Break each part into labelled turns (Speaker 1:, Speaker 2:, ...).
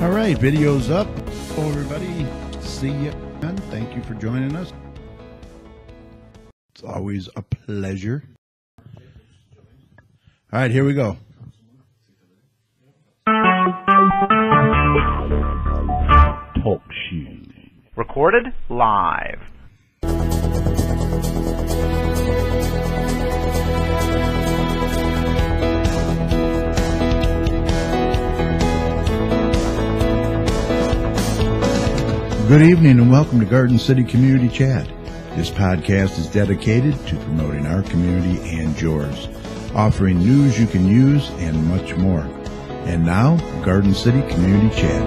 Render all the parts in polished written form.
Speaker 1: All right, video's up. Hello, everybody. See you, and thank you for joining us. It's always a pleasure. All right, here we go. Talk show.
Speaker 2: Recorded live.
Speaker 1: Good evening and welcome to Garden City Community Chat. This podcast is dedicated to promoting our community and yours, offering news you can use and much more. And now, Garden City Community Chat.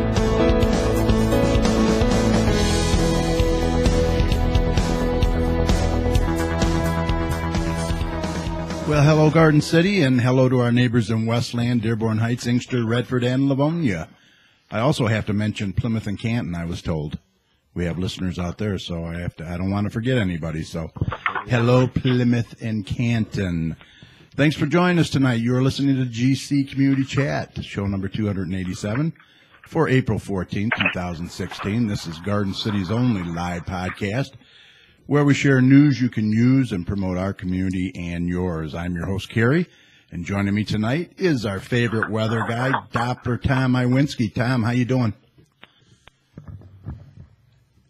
Speaker 1: Well, hello, Garden City, and hello to our neighbors in Westland, Dearborn Heights, Inkster, Redford, and Livonia. I also have to mention Plymouth and Canton, I was told. We have listeners out there, so I don't want to forget anybody. So, hello, Plymouth and Canton. Thanks for joining us tonight. You are listening to GC Community Chat, show number 287 for April 14, 2016. This is Garden City's only live podcast where we share news you can use and promote our community and yours. I'm your host, Kerry, and joining me tonight is our favorite weather guy, Dr. Tom Iwinski. Tom, how you doing?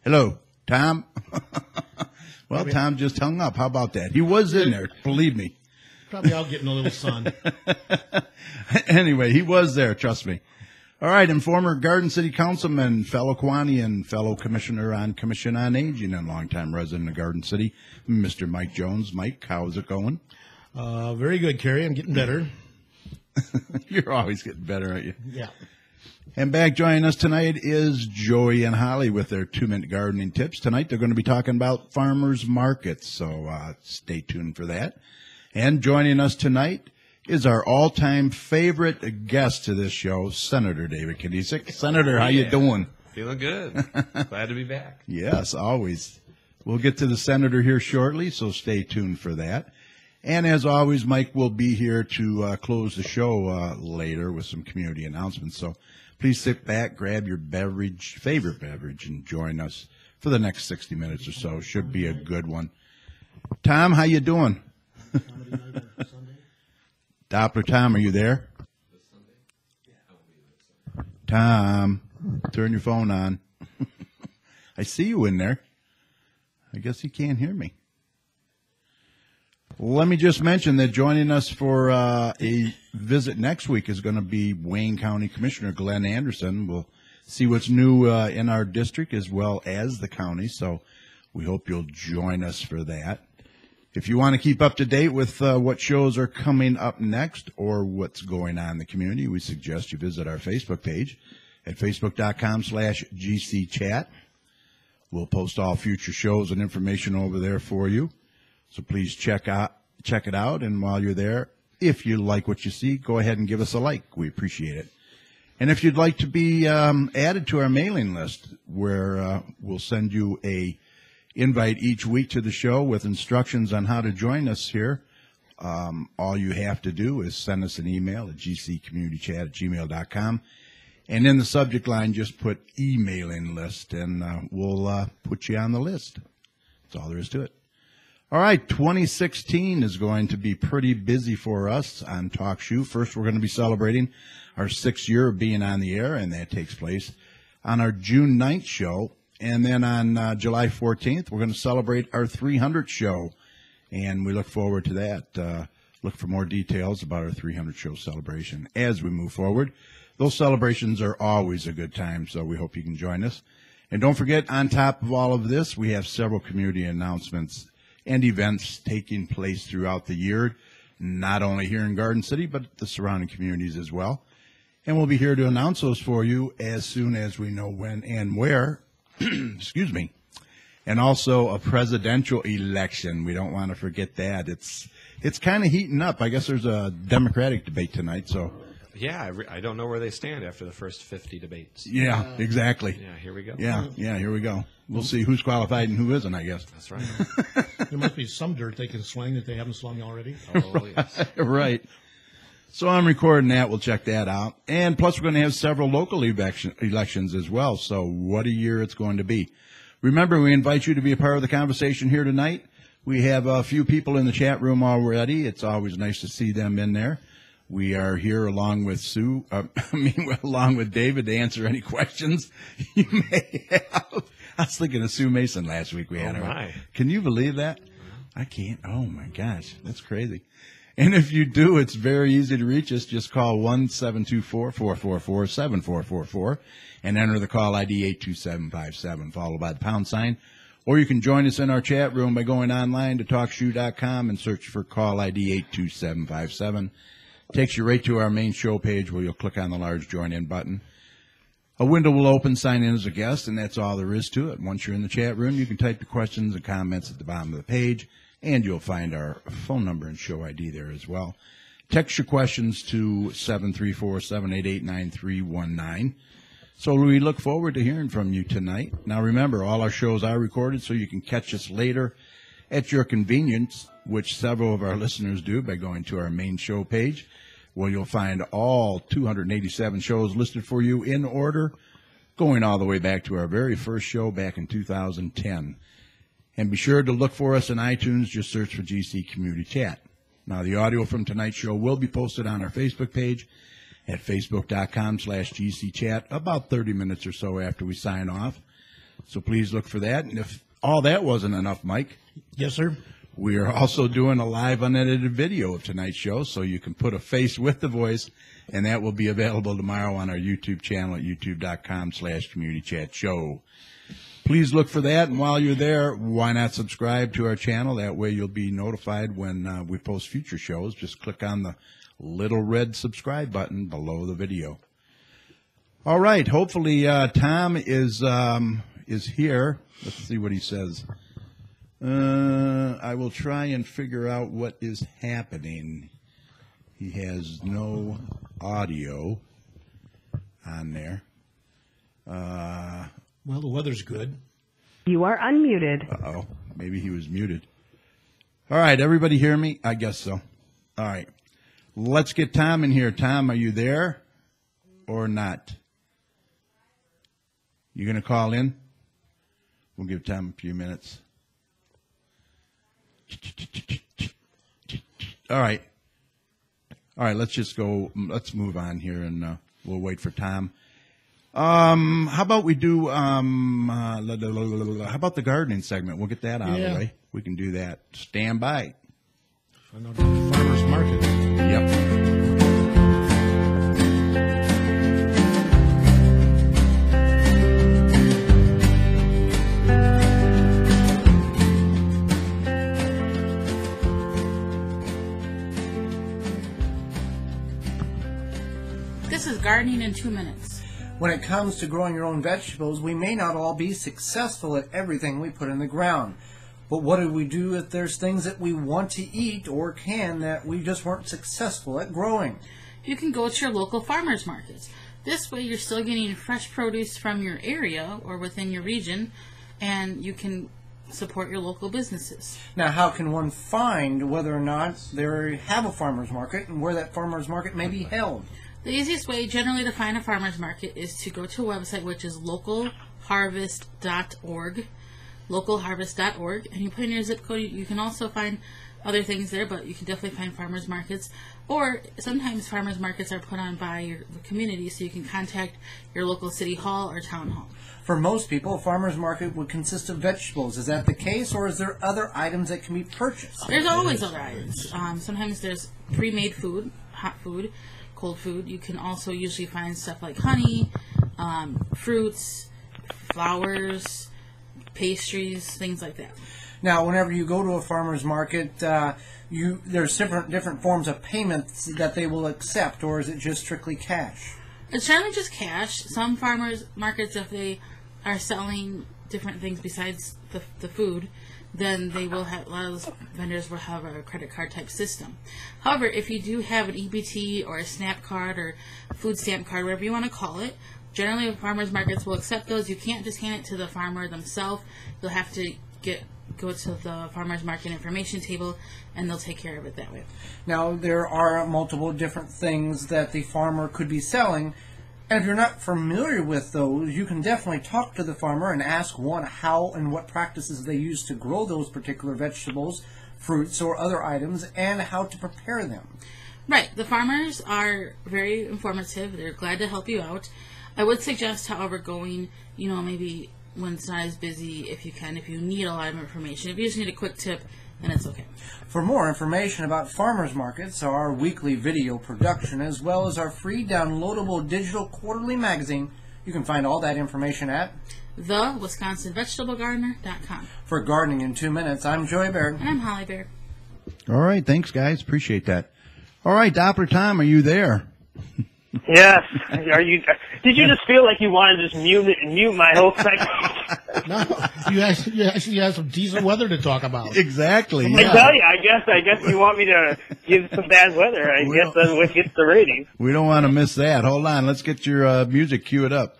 Speaker 1: Hello, Tom. Well, Tom just hung up. How about that? He was in there, believe me.
Speaker 3: Probably out getting a little sun.
Speaker 1: Anyway, he was there, trust me. All right, and former Garden City Councilman, fellow Quaney and fellow Commissioner on Commission on Aging and longtime resident of Garden City, Mr. Mike Jones. Mike, how's it going?
Speaker 3: Very good, Kerry. I'm getting better.
Speaker 1: You're always getting better, aren't you?
Speaker 3: Yeah.
Speaker 1: And back joining us tonight is Joey and Holly with their 2-minute gardening tips. Tonight they're going to be talking about farmers markets, so stay tuned for that. And joining us tonight is our all-time favorite guest to this show, Senator David Kinney. Senator, how you doing?
Speaker 4: Feeling good. Glad to be back.
Speaker 1: Yes, always. We'll get to the senator here shortly, so stay tuned for that. And as always, Mike will be here to close the show later with some community announcements. So please sit back, grab your favorite beverage, and join us for the next 60 minutes or so. Should be a good one. Tom, how you doing? Doppler Tom, are you there? Tom, turn your phone on. I see you in there. I guess he can't hear me. Let me just mention that joining us for a visit next week is going to be Wayne County Commissioner Glenn Anderson. We'll see what's new in our district as well as the county, so we hope you'll join us for that. If you want to keep up to date with what shows are coming up next or what's going on in the community, we suggest you visit our Facebook page at facebook.com/GCChat. We'll post all future shows and information over there for you. So please check it out, and while you're there, if you like what you see, go ahead and give us a like. We appreciate it. And if you'd like to be added to our mailing list, where we'll send you a invite each week to the show with instructions on how to join us here, all you have to do is send us an email at gccommunitychat@gmail.com, and in the subject line, just put emailing list, and we'll put you on the list. That's all there is to it. All right, 2016 is going to be pretty busy for us on Talk Shoe. First, we're going to be celebrating our 6th year of being on the air, and that takes place on our June 9th show. And then on July 14th, we're going to celebrate our 300th show, and we look forward to that. Look for more details about our 300th show celebration as we move forward. Those celebrations are always a good time, so we hope you can join us. And don't forget, on top of all of this, we have several community announcements and events taking place throughout the year, not only here in Garden City, but the surrounding communities as well. And we'll be here to announce those for you as soon as we know when and where. Excuse me. And also a presidential election. We don't want to forget that. It's kind of heating up. I guess there's a Democratic debate tonight, so.
Speaker 4: Yeah, I don't know where they stand after the first 50 debates.
Speaker 1: Yeah, exactly.
Speaker 4: Yeah, here we go.
Speaker 1: Yeah, here we go. We'll see who's qualified and who isn't, I guess.
Speaker 4: That's right.
Speaker 3: There must be some dirt they can sling that they haven't slung already.
Speaker 4: Oh, yes.
Speaker 1: Right. So I'm recording that. We'll check that out. And plus, we're going to have several local elections as well. So what a year it's going to be. Remember, we invite you to be a part of the conversation here tonight. We have a few people in the chat room already. It's always nice to see them in there. We are here along with along with David to answer any questions you may have. I was thinking of Sue Mason last week. We had her.
Speaker 4: My.
Speaker 1: Can you believe that? I can't. Oh my gosh, that's crazy. And if you do, it's very easy to reach us. Just call 1-724-444-7444 and enter the call ID 82757, followed by the pound sign. Or you can join us in our chat room by going online to TalkShoe.com and search for call ID 82757. Takes you right to our main show page where you'll click on the large join in button. A window will open, sign in as a guest, and that's all there is to it. Once you're in the chat room, you can type your questions and comments at the bottom of the page, and you'll find our phone number and show ID there as well. Text your questions to 734-788-9319. So we look forward to hearing from you tonight. Now remember, all our shows are recorded, so you can catch us later at your convenience, which several of our listeners do by going to our main show page, where you'll find all 287 shows listed for you in order, going all the way back to our very first show back in 2010. And be sure to look for us in iTunes. Just search for GC Community Chat. Now, the audio from tonight's show will be posted on our Facebook page at facebook.com/GC Chat about 30 minutes or so after we sign off. So please look for that. And if all that wasn't enough, Mike.
Speaker 3: Yes, sir.
Speaker 1: We are also doing a live unedited video of tonight's show, so you can put a face with the voice, and that will be available tomorrow on our YouTube channel at youtube.com/communitychatshow. Please look for that, and while you're there, why not subscribe to our channel? That way you'll be notified when we post future shows. Just click on the little red subscribe button below the video. All right, hopefully Tom is here. Let's see what he says. I will try and figure out what is happening. He has no audio on there.
Speaker 3: Well, the weather's good.
Speaker 5: You are unmuted.
Speaker 1: Uh-oh. Maybe he was muted. All right, everybody hear me? I guess so. All right. Let's get Tom in here. Tom, are you there or not? You going to call in? We'll give Tom a few minutes. All right. All right, let's just go. Let's move on here, and we'll wait for Tom. How about we do, how about the gardening segment? We'll get that out of the way. We can do that. Stand by.
Speaker 3: Find out about the farmer's market.
Speaker 1: Yep.
Speaker 6: This is Gardening in 2 Minutes.
Speaker 7: When it comes to growing your own vegetables, we may not all be successful at everything we put in the ground. But what do we do if there's things that we want to eat or can that we just weren't successful at growing?
Speaker 6: You can go to your local farmers markets. This way you're still getting fresh produce from your area or within your region, and you can support your local businesses.
Speaker 7: Now, how can one find whether or not they have a farmers market and where that farmers market may be held?
Speaker 6: The easiest way generally to find a farmer's market is to go to a website which is localharvest.org, localharvest.org, and you put in your zip code. You can also find other things there, but you can definitely find farmers markets. Or sometimes farmers markets are put on by the community, so you can contact your local city hall or town hall.
Speaker 7: For most people, a farmer's market would consist of vegetables. Is that the case, or is there other items that can be purchased?
Speaker 6: There's always other items. Sometimes there's pre-made food, hot food, cold food. You can also usually find stuff like honey, fruits, flowers, pastries, things like that.
Speaker 7: Now, whenever you go to a farmer's market, there's different forms of payments that they will accept, or is it just strictly cash?
Speaker 6: It's generally just cash. Some farmers markets, if they are selling different things besides the food, then they will have, a lot of those vendors will have a credit card type system. However, if you do have an EBT or a SNAP card or food stamp card, whatever you want to call it, generally farmers markets will accept those. You can't just hand it to the farmer themselves. You'll have to get go to the farmer's market information table, and they'll take care of it that way.
Speaker 7: Now, there are multiple different things that the farmer could be selling, and if you're not familiar with those, you can definitely talk to the farmer and ask one how and what practices they use to grow those particular vegetables, fruits, or other items, and how to prepare them.
Speaker 6: Right. The farmers are very informative. They're glad to help you out. I would suggest, however, going, maybe when it's not as busy, if you can, if you need a lot of information. If you just need a quick tip, then it's okay.
Speaker 7: For more information about farmers markets, our weekly video production, as well as our free downloadable digital quarterly magazine, you can find all that information at
Speaker 6: thewisconsinvegetablegardener.com.
Speaker 7: For Gardening in 2 Minutes, I'm Joy Baird.
Speaker 6: And I'm Holly Baird.
Speaker 1: All right. Thanks, guys. Appreciate that. All right, Doppler Tom, are you there?
Speaker 8: Yes. Are you? Did you just feel like you wanted to just mute my whole segment?
Speaker 3: No, you actually have some decent weather to talk about.
Speaker 1: Exactly.
Speaker 8: I tell you, I guess you want me to give some bad weather. I guess that's what gets the ratings.
Speaker 1: We don't want to miss that. Hold on. Let's get your music queued up.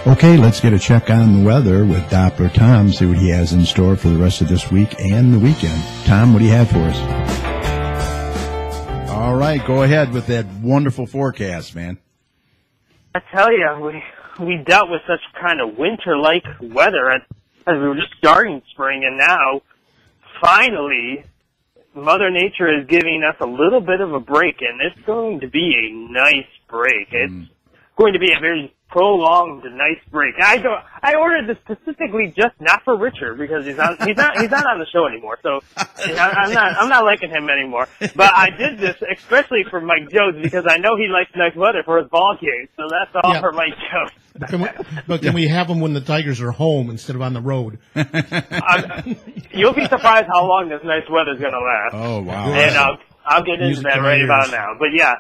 Speaker 1: Okay, let's get a check on the weather with Doppler Tom, see what he has in store for the rest of this week and the weekend. Tom, what do you have for us? All right, go ahead with that wonderful forecast, man.
Speaker 8: I tell you, we dealt with such kind of winter-like weather as we were just starting spring, and now, finally, Mother Nature is giving us a little bit of a break, and it's going to be a nice break. It's going to be a very prolonged, nice break. I ordered this specifically just not for Richard because he's not on the show anymore. So I'm not liking him anymore. But I did this especially for Mike Jones because I know he likes nice weather for his ball game. So that's all for Mike Jones.
Speaker 3: Can we have him when the Tigers are home instead of on the road?
Speaker 8: You'll be surprised how long this nice weather's going to last.
Speaker 1: Oh wow!
Speaker 8: And I'll get into that right about now. But yeah.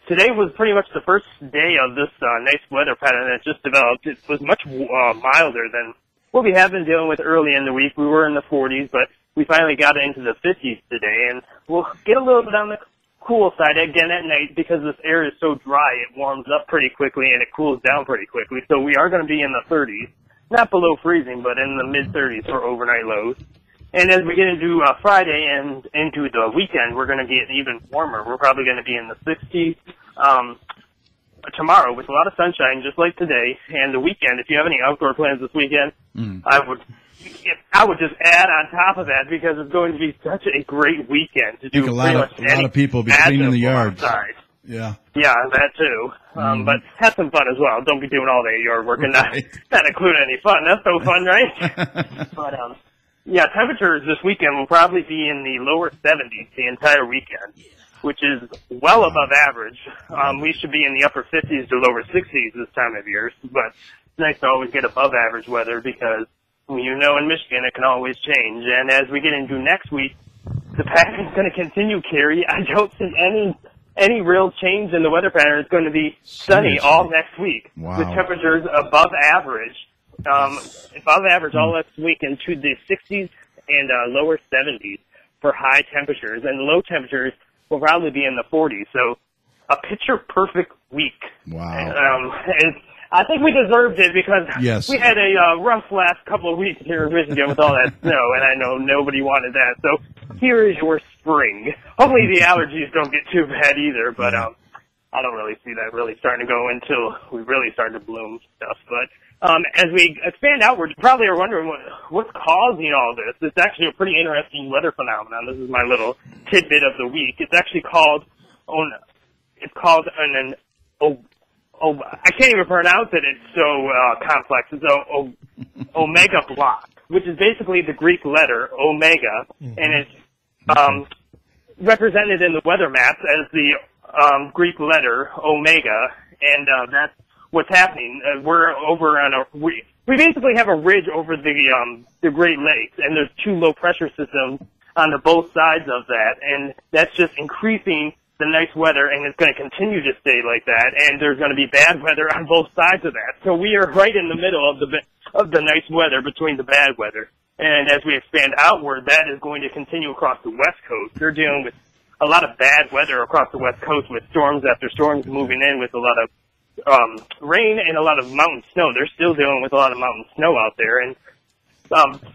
Speaker 8: Today was pretty much the first day of this nice weather pattern that just developed. It was much milder than what we have been dealing with early in the week. We were in the 40s, but we finally got into the 50s today, and we'll get a little bit on the cool side again at night because this air is so dry. It warms up pretty quickly, and it cools down pretty quickly. So we are going to be in the 30s, not below freezing, but in the mid-30s for overnight lows. And as we get into Friday and into the weekend, we're going to get even warmer. We're probably going to be in the 60s tomorrow with a lot of sunshine, just like today. And the weekend, if you have any outdoor plans this weekend, I would just add on top of that because it's going to be such a great weekend to do.
Speaker 1: A lot of people be cleaning the yards.
Speaker 8: Yeah, that too. But have some fun as well. Don't be doing all that yard work and not include any fun. That's no fun, right? But yeah, temperatures this weekend will probably be in the lower 70s the entire weekend, which is well above average. We should be in the upper 50s to lower 60s this time of year, but it's nice to always get above average weather because, in Michigan it can always change. And as we get into next week, the pattern is going to continue, Carrie. I don't see any real change in the weather pattern. It's going to be sunny all next week with temperatures above average. Above average all next week into the 60s and lower 70s for high temperatures, and low temperatures will probably be in the 40s. So a picture-perfect week.
Speaker 1: Wow.
Speaker 8: And I think we deserved it because we had a rough last couple of weeks here in Michigan with all that snow, and I know nobody wanted that. So here is your spring. Hopefully the allergies don't get too bad either, but I don't really see that really starting to go until we really start to bloom stuff. But as we expand outward, you probably are wondering what's causing all this. It's actually a pretty interesting weather phenomenon. This is my little tidbit of the week. It's actually called I can't even pronounce it. It's so complex. It's omega block, which is basically the Greek letter omega, and it's represented in the weather maps as the Greek letter omega, and that's what's happening. We're over on we basically have a ridge over the Great Lakes, and there's two low pressure systems on the both sides of that, and that's just increasing the nice weather, and it's going to continue to stay like that, and there's going to be bad weather on both sides of that. So we are right in the middle of the nice weather between the bad weather. And as we expand outward, that is going to continue across the West Coast. They're dealing with a lot of bad weather across the West Coast with storms after storms moving in with a lot of rain and a lot of mountain snow. They're still dealing with a lot of mountain snow out there, and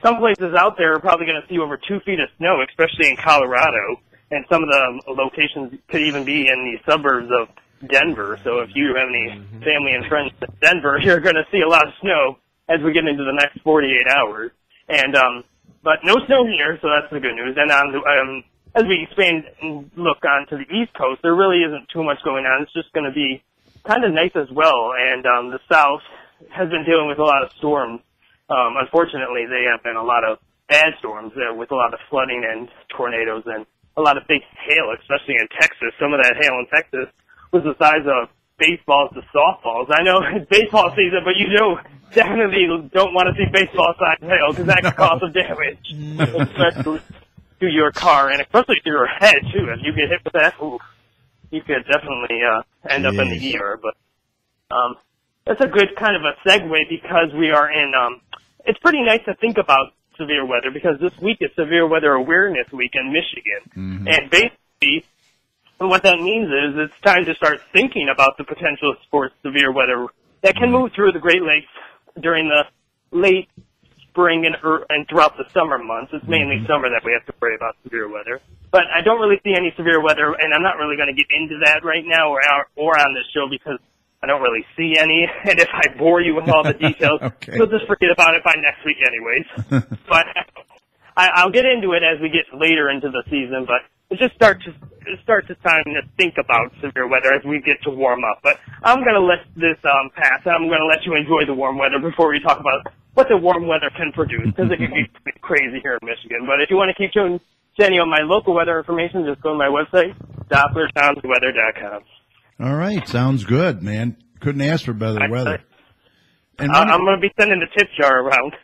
Speaker 8: some places out there are probably going to see over 2 feet of snow, especially in Colorado, and some of the locations could even be in the suburbs of Denver. So if you have any family and friends in Denver, you're going to see a lot of snow as we get into the next 48 hours. And but no snow here, so that's the good news. And as we expand and look onto the East Coast, there really isn't too much going on. It's just going to be kind of nice as well. And the South has been dealing with a lot of storms. Unfortunately, they have been a lot of bad storms with a lot of flooding and tornadoes and a lot of big hail, especially in Texas. Some of that hail in Texas was the size of baseballs to softballs. I know it's baseball season, but you definitely don't want to see baseball-sized hail because that could cause some damage, especially to your car and especially to your head, too. If you get hit with that, you could definitely end up in the ER. But that's a good kind of a segue because we are in it's pretty nice to think about severe weather because this week is Severe Weather Awareness Week in Michigan. And basically what that means is it's time to start thinking about the potential for severe weather that can move through the Great Lakes during the late spring and throughout the summer months. It's mainly summer that we have to worry about severe weather. But I don't really see any severe weather, and I'm not really going to get into that right now or on this show because I don't really see any. And if I bore you with all the details, you'll just forget about it by next week anyways. But I'll get into it as we get later into the season, but it just starts the time to think about severe weather as we get to warm up. But I'm going to let this pass, and I'm going to let you enjoy the warm weather before we talk about what the warm weather can produce, because it can be pretty crazy here in Michigan. But if you want to keep tuning in on my local weather information, just go to my website, DopplerTownsWeather.com.
Speaker 1: All right, sounds good, man. Couldn't ask for better weather. And
Speaker 8: I'm going to be sending the tip jar around.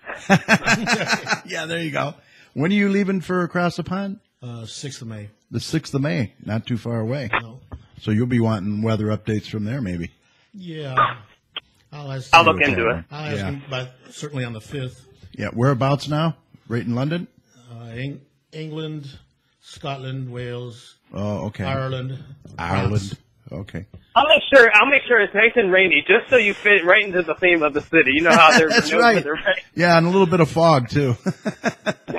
Speaker 1: Yeah, there you go. When are you leaving for across the pond?
Speaker 3: 6th of May.
Speaker 1: The 6th of May, not too far away.
Speaker 3: No.
Speaker 1: So you'll be wanting weather updates from there, maybe.
Speaker 3: Yeah. I'll
Speaker 8: look into it.
Speaker 3: I'll ask him, but certainly on the 5th.
Speaker 1: Yeah, whereabouts now? Right in London?
Speaker 3: England, Scotland, Wales.
Speaker 1: Oh, okay.
Speaker 3: Ireland.
Speaker 1: France. Okay.
Speaker 8: I'll make sure it's nice and rainy, just so you fit right into the theme of the city. You know how there's
Speaker 1: That's
Speaker 8: no
Speaker 1: right.
Speaker 8: weather, right?
Speaker 1: Yeah, and a little bit of fog too.
Speaker 8: A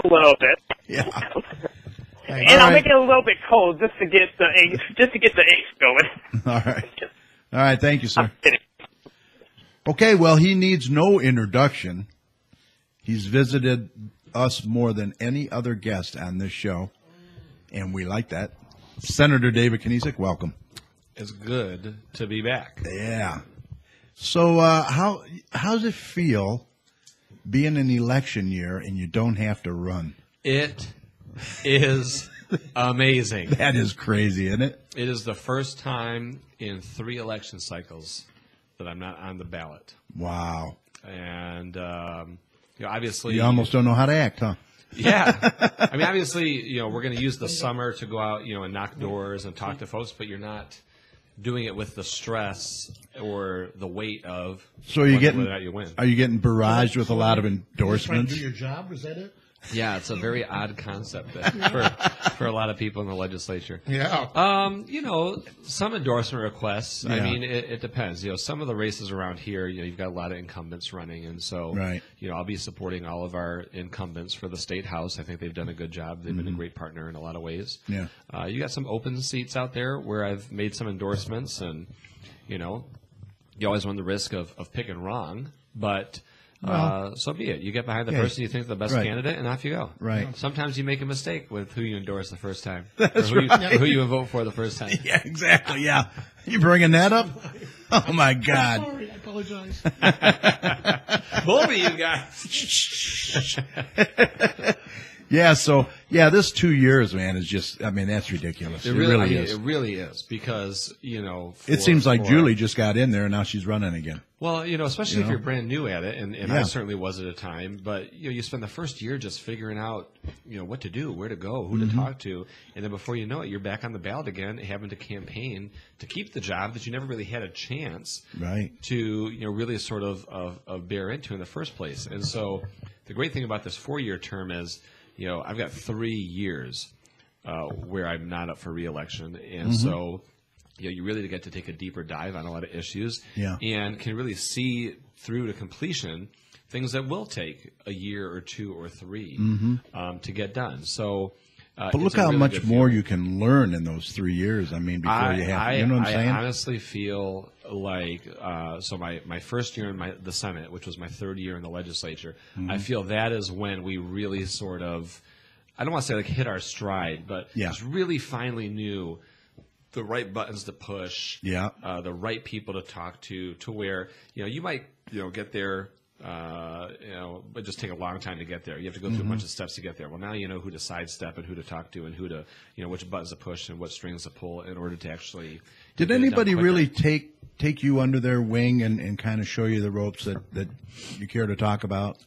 Speaker 8: little bit.
Speaker 1: Yeah.
Speaker 8: And I'll make it a little bit cold just to get the eggs going.
Speaker 1: All right. All right. Thank you, sir. Okay. Well, he needs no introduction. He's visited us more than any other guest on this show, and we like that. Senator David Kinney, welcome.
Speaker 4: It's good to be back.
Speaker 1: Yeah. So how does it feel being an election year and you don't have to run?
Speaker 4: It is amazing.
Speaker 1: That is crazy, isn't it?
Speaker 4: It is the first time in 3 election cycles that I'm not on the ballot.
Speaker 1: Wow.
Speaker 4: And obviously,
Speaker 1: you almost don't know how to act, huh?
Speaker 4: Yeah. I mean, obviously, we're going to use the summer to go out, and knock doors and talk to folks, but you're not doing it with the stress or the weight of whether or not you win.
Speaker 1: Are you getting barraged with a lot of
Speaker 3: You're trying
Speaker 1: endorsements?
Speaker 3: to do your job? Is that it?
Speaker 4: Yeah, it's a very odd concept for a lot of people in the legislature.
Speaker 3: Yeah.
Speaker 4: Some endorsement requests.
Speaker 1: Yeah.
Speaker 4: I mean, it depends. Some of the races around here, you've got a lot of incumbents running, and so
Speaker 1: Right.
Speaker 4: I'll be supporting all of our incumbents for the state house. I think they've done a good job. They've been a great partner in a lot of ways.
Speaker 1: Yeah.
Speaker 4: You got some open seats out there where I've made some endorsements, and you always run the risk of picking wrong, but. So be it. You get behind the person you think is the best candidate, and off you go.
Speaker 1: Right.
Speaker 4: Sometimes you make a mistake with who you endorse the first time,
Speaker 1: That's
Speaker 4: or
Speaker 1: right.
Speaker 4: who you vote for the first time.
Speaker 1: Yeah, exactly. Yeah. You bringing that up? Oh, my God.
Speaker 3: Sorry, I apologize.
Speaker 4: Both of you guys.
Speaker 1: Yeah, so, this 2 years, man, is just, that's ridiculous. It really is.
Speaker 4: It really is because,
Speaker 1: It seems like Julie just got in there and now she's running again.
Speaker 4: Well, especially if you're brand new at it, and I certainly was at a time, but, you spend the first year just figuring out, what to do, where to go, who to talk to, and then before you know it, you're back on the ballot again, having to campaign to keep the job that you never really had a chance to, really sort of bear into in the first place. And so the great thing about this 4-year term is, I've got 3 years where I'm not up for re-election, and so you really get to take a deeper dive on a lot of issues,
Speaker 1: Yeah.
Speaker 4: and can really see through to completion things that will take a year or 2 or 3 to get done. So,
Speaker 1: But look how much more you can learn in those 3 years. I mean, before you have, you know what I'm saying?
Speaker 4: I honestly feel like, so my first year in the Senate, which was my 3rd year in the legislature, I feel that is when we really sort of, I don't want to say like hit our stride, but just really finally knew the right buttons to push, the right people to talk to where, you might, get there, but just take a long time to get there. You have to go through a bunch of steps to get there. Well, now you know who to sidestep and who to talk to and who to, which buttons to push and what strings to pull in order to actually.
Speaker 1: Did anybody really take you under their wing and kind of show you the ropes that you care to talk about?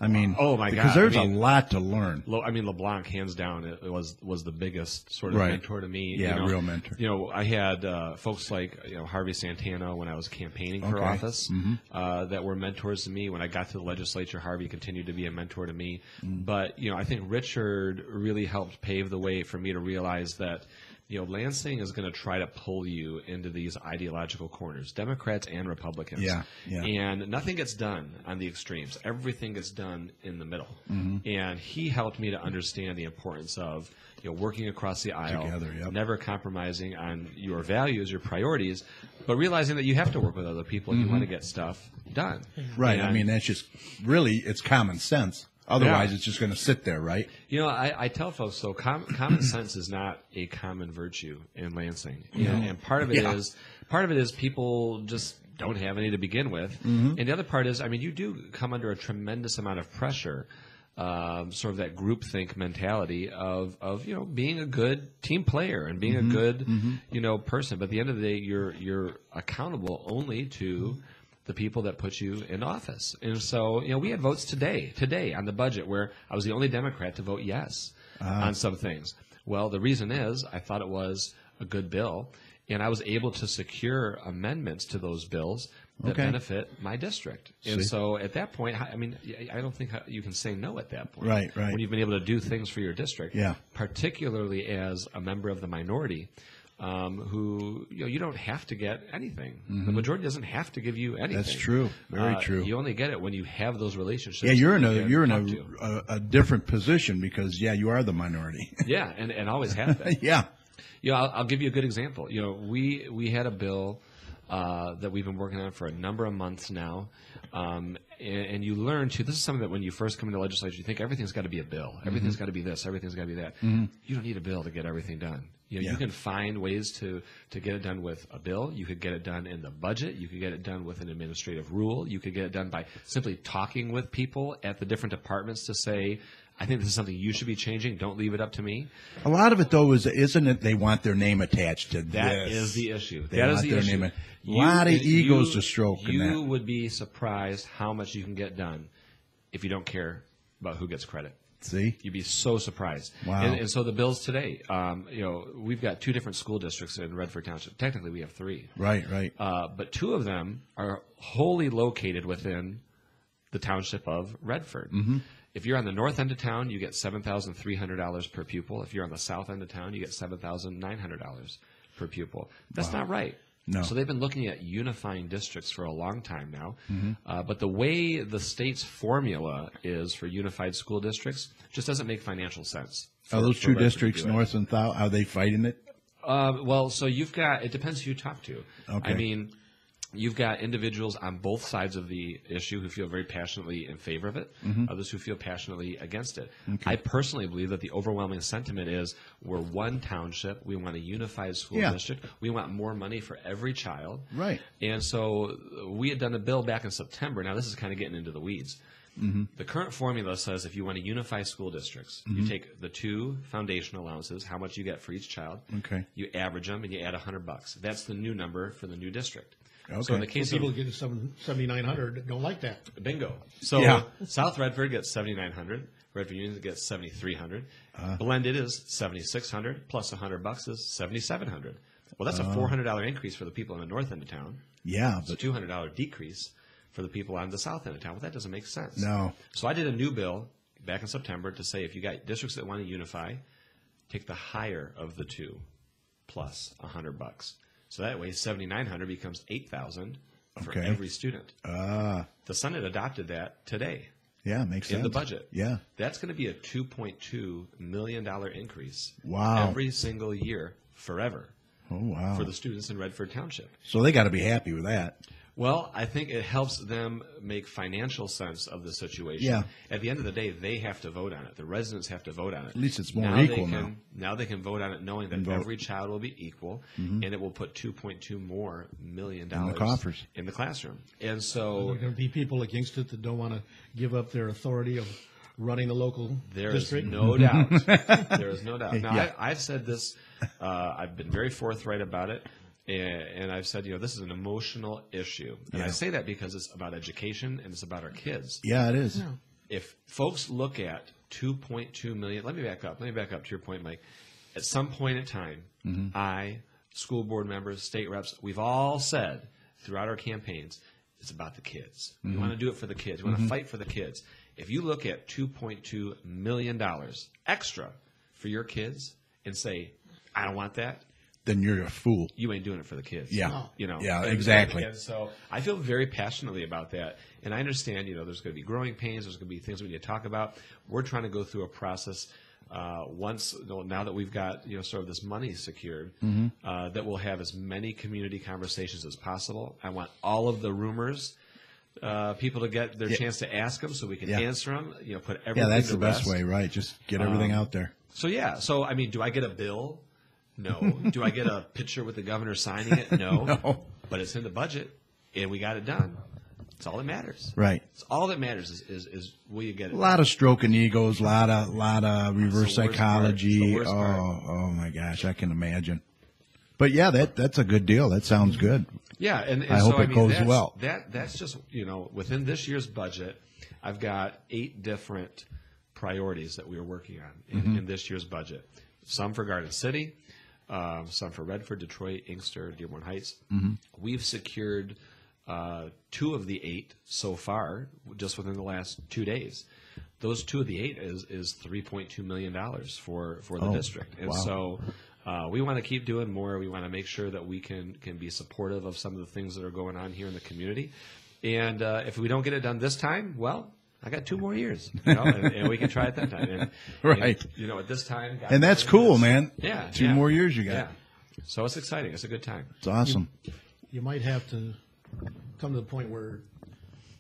Speaker 1: I mean,
Speaker 4: oh my God!
Speaker 1: Because there's a lot to learn.
Speaker 4: LeBlanc, hands down, it was the biggest sort of mentor to me.
Speaker 1: Yeah, real mentor.
Speaker 4: I had folks like Harvey Santana when I was campaigning for office that were mentors to me. When I got to the legislature, Harvey continued to be a mentor to me. But I think Richard really helped pave the way for me to realize that. Lansing is going to try to pull you into these ideological corners, Democrats and Republicans.
Speaker 1: Yeah.
Speaker 4: And nothing gets done on the extremes. Everything gets done in the middle. And he helped me to understand the importance of working across the aisle,
Speaker 1: together,
Speaker 4: never compromising on your values, your priorities, but realizing that you have to work with other people if you want to get stuff done.
Speaker 1: Right.
Speaker 4: And,
Speaker 1: I mean, that's just really, it's common sense. Otherwise, it's just going to sit there, right?
Speaker 4: I tell folks, though, common sense is not a common virtue in Lansing. And part of it is people just don't have any to begin with. And the other part is, you do come under a tremendous amount of pressure, sort of that groupthink mentality of being a good team player and being a good, person. But at the end of the day, you're accountable only to the people that put you in office. And so, we had votes today on the budget where I was the only Democrat to vote yes on some things. Well, the reason is I thought it was a good bill, and I was able to secure amendments to those bills that benefit my district. And so at that point, I don't think you can say no at that point.
Speaker 1: Right.
Speaker 4: When you've been able to do things for your district,
Speaker 1: Yeah.
Speaker 4: particularly as a member of the minority, who you don't have to get anything. The majority doesn't have to give you anything.
Speaker 1: That's true. Very true.
Speaker 4: You only get it when you have those relationships.
Speaker 1: Yeah, you're in a different position because you are the minority.
Speaker 4: Yeah, and always have been.
Speaker 1: Yeah.
Speaker 4: I'll give you a good example. We had a bill that we've been working on for a number of months now. And you learn to, this is something that when you first come into legislature, you think everything's got to be a bill. Everything's got to be this. Everything's got to be that. You don't need a bill to get everything done. You can find ways to get it done with a bill. You could get it done in the budget. You could get it done with an administrative rule. You could get it done by simply talking with people at the different departments to say, I think this is something you should be changing. Don't leave it up to me.
Speaker 1: A lot of it, though, isn't it they want their name attached to
Speaker 4: that
Speaker 1: this.
Speaker 4: Is the issue.
Speaker 1: They
Speaker 4: that
Speaker 1: want
Speaker 4: is the
Speaker 1: their
Speaker 4: issue.
Speaker 1: Name a lot of egos to stroke in that.
Speaker 4: You would be surprised how much you can get done if you don't care about who gets credit.
Speaker 1: See?
Speaker 4: You'd be so surprised.
Speaker 1: Wow.
Speaker 4: And so the bills today, we've got 2 different school districts in Redford Township. Technically, we have 3.
Speaker 1: Right.
Speaker 4: But 2 of them are wholly located within the township of Redford. If you're on the north end of town, you get $7,300 per pupil. If you're on the south end of town, you get $7,900 per pupil. That's not right.
Speaker 1: No.
Speaker 4: So they've been looking at unifying districts for a long time now. But the way the state's formula is for unified school districts just doesn't make financial sense.
Speaker 1: Are those 2 districts, north and south, are they fighting it?
Speaker 4: Well, so you've got, it depends who you talk to.
Speaker 1: Okay.
Speaker 4: You've got individuals on both sides of the issue who feel very passionately in favor of it, others who feel passionately against it. I personally believe that the overwhelming sentiment is we're one township, we want a unified school district, we want more money for every child.
Speaker 1: Right.
Speaker 4: And so we had done a bill back in September. Now this is kind of getting into the weeds. The current formula says if you want to unify school districts, you take the 2 foundation allowances, how much you get for each child, you average them, and you add $100. That's the new number for the new district.
Speaker 1: Okay.
Speaker 3: So in the case people get 7,900 don't like that.
Speaker 4: Bingo. So South Redford gets 7,900. Redford Union gets 7,300. Blended is 7,600 plus $100 is 7,700. Well, that's a $400 increase for the people in the north end of town.
Speaker 1: Yeah,
Speaker 4: it's a $200 decrease for the people on the south end of town. Well, that doesn't make sense.
Speaker 1: No.
Speaker 4: So I did a new bill back in September to say if you got districts that want to unify, take the higher of the 2 plus $100. So that way, 7,900 becomes 8,000 for
Speaker 1: Okay.
Speaker 4: every student.
Speaker 1: Ah,
Speaker 4: The Senate adopted that today
Speaker 1: yeah, makes sense.
Speaker 4: in the budget.
Speaker 1: Yeah.
Speaker 4: That's going to be a $2.2 million increase
Speaker 1: Wow.
Speaker 4: every single year forever
Speaker 1: Oh, wow.
Speaker 4: for the students in Redford Township.
Speaker 1: So they got to be happy with that.
Speaker 4: Well, I think it helps them make financial sense of the situation.
Speaker 1: Yeah.
Speaker 4: At the end of the day, they have to vote on it. The residents have to vote on it.
Speaker 1: At least it's more
Speaker 4: now
Speaker 1: equal
Speaker 4: they
Speaker 1: now.
Speaker 4: can, now they can vote on it knowing that
Speaker 1: And vote.
Speaker 4: every child will be equal, and it will put $2.2 million
Speaker 1: In the coffers.
Speaker 4: in the classroom. And
Speaker 3: There are
Speaker 4: so
Speaker 3: going to be people against it that don't want to give up their authority of running the local
Speaker 4: there is
Speaker 3: district.
Speaker 4: no doubt. There is no doubt. Now,
Speaker 1: Yeah.
Speaker 4: I've said this. I've been very forthright about it. And I've said, this is an emotional issue. And I
Speaker 1: Yeah.
Speaker 4: say that because it's about education and it's about our kids.
Speaker 1: Yeah, it is.
Speaker 4: If folks look at 2.2 million, let me back up to your point, Mike. At some point in time, I, school board members, state reps, we've all said throughout our campaigns, it's about the kids. We want to do it for the kids. We want to fight for the kids. If you look at $2.2 million extra for your kids and say, I don't want that,
Speaker 1: Then you're a fool.
Speaker 4: you ain't doing it for the kids.
Speaker 1: Yeah. Yeah,
Speaker 4: And-
Speaker 1: exactly.
Speaker 4: And so I feel very passionately about that. And I understand, there's going to be growing pains. There's going to be things we need to talk about. We're trying to go through a process now that we've got, sort of this money secured, that we'll have as many community conversations as possible. I want all of the rumors, people to get their chance to ask them so we can
Speaker 1: Yeah.
Speaker 4: answer them, put everything
Speaker 1: Yeah, that's
Speaker 4: to
Speaker 1: the best
Speaker 4: rest.
Speaker 1: way, right? Just get everything out there.
Speaker 4: So, do I get a bill? No. Do I get a picture with the governor signing it? No.
Speaker 1: No.
Speaker 4: But it's in the budget, and we got it done. It's all that matters.
Speaker 1: Right.
Speaker 4: It's all that matters is will you get it
Speaker 1: A lot of stroking egos, a lot of reverse
Speaker 4: It's the worst
Speaker 1: psychology.
Speaker 4: part. It's the worst part.
Speaker 1: Oh my gosh, I can imagine. But yeah, that's a good deal. That sounds good.
Speaker 4: Yeah, and
Speaker 1: I hope it goes
Speaker 4: that's,
Speaker 1: well.
Speaker 4: That's just within this year's budget, I've got 8 different priorities that we are working on in this year's budget. Some for Garden City, some for Redford, Detroit, Inkster, Dearborn Heights. We've secured 2 of the 8 so far, just within the last 2 days. Those 2 of the 8 is $3.2 million for the district, and so we want to keep doing more. We want to make sure that we can be supportive of some of the things that are going on here in the community. And if we don't get it done this time, well, I got 2 more years, and we can try it that time. And,
Speaker 1: Right.
Speaker 4: And, at this time, God
Speaker 1: And that's
Speaker 4: willing,
Speaker 1: cool,
Speaker 4: it's-
Speaker 1: man.
Speaker 4: Yeah.
Speaker 1: 2
Speaker 4: yeah.
Speaker 1: more years you got.
Speaker 4: Yeah. So it's exciting. It's a good time.
Speaker 1: It's awesome.
Speaker 3: You might have to come to the point where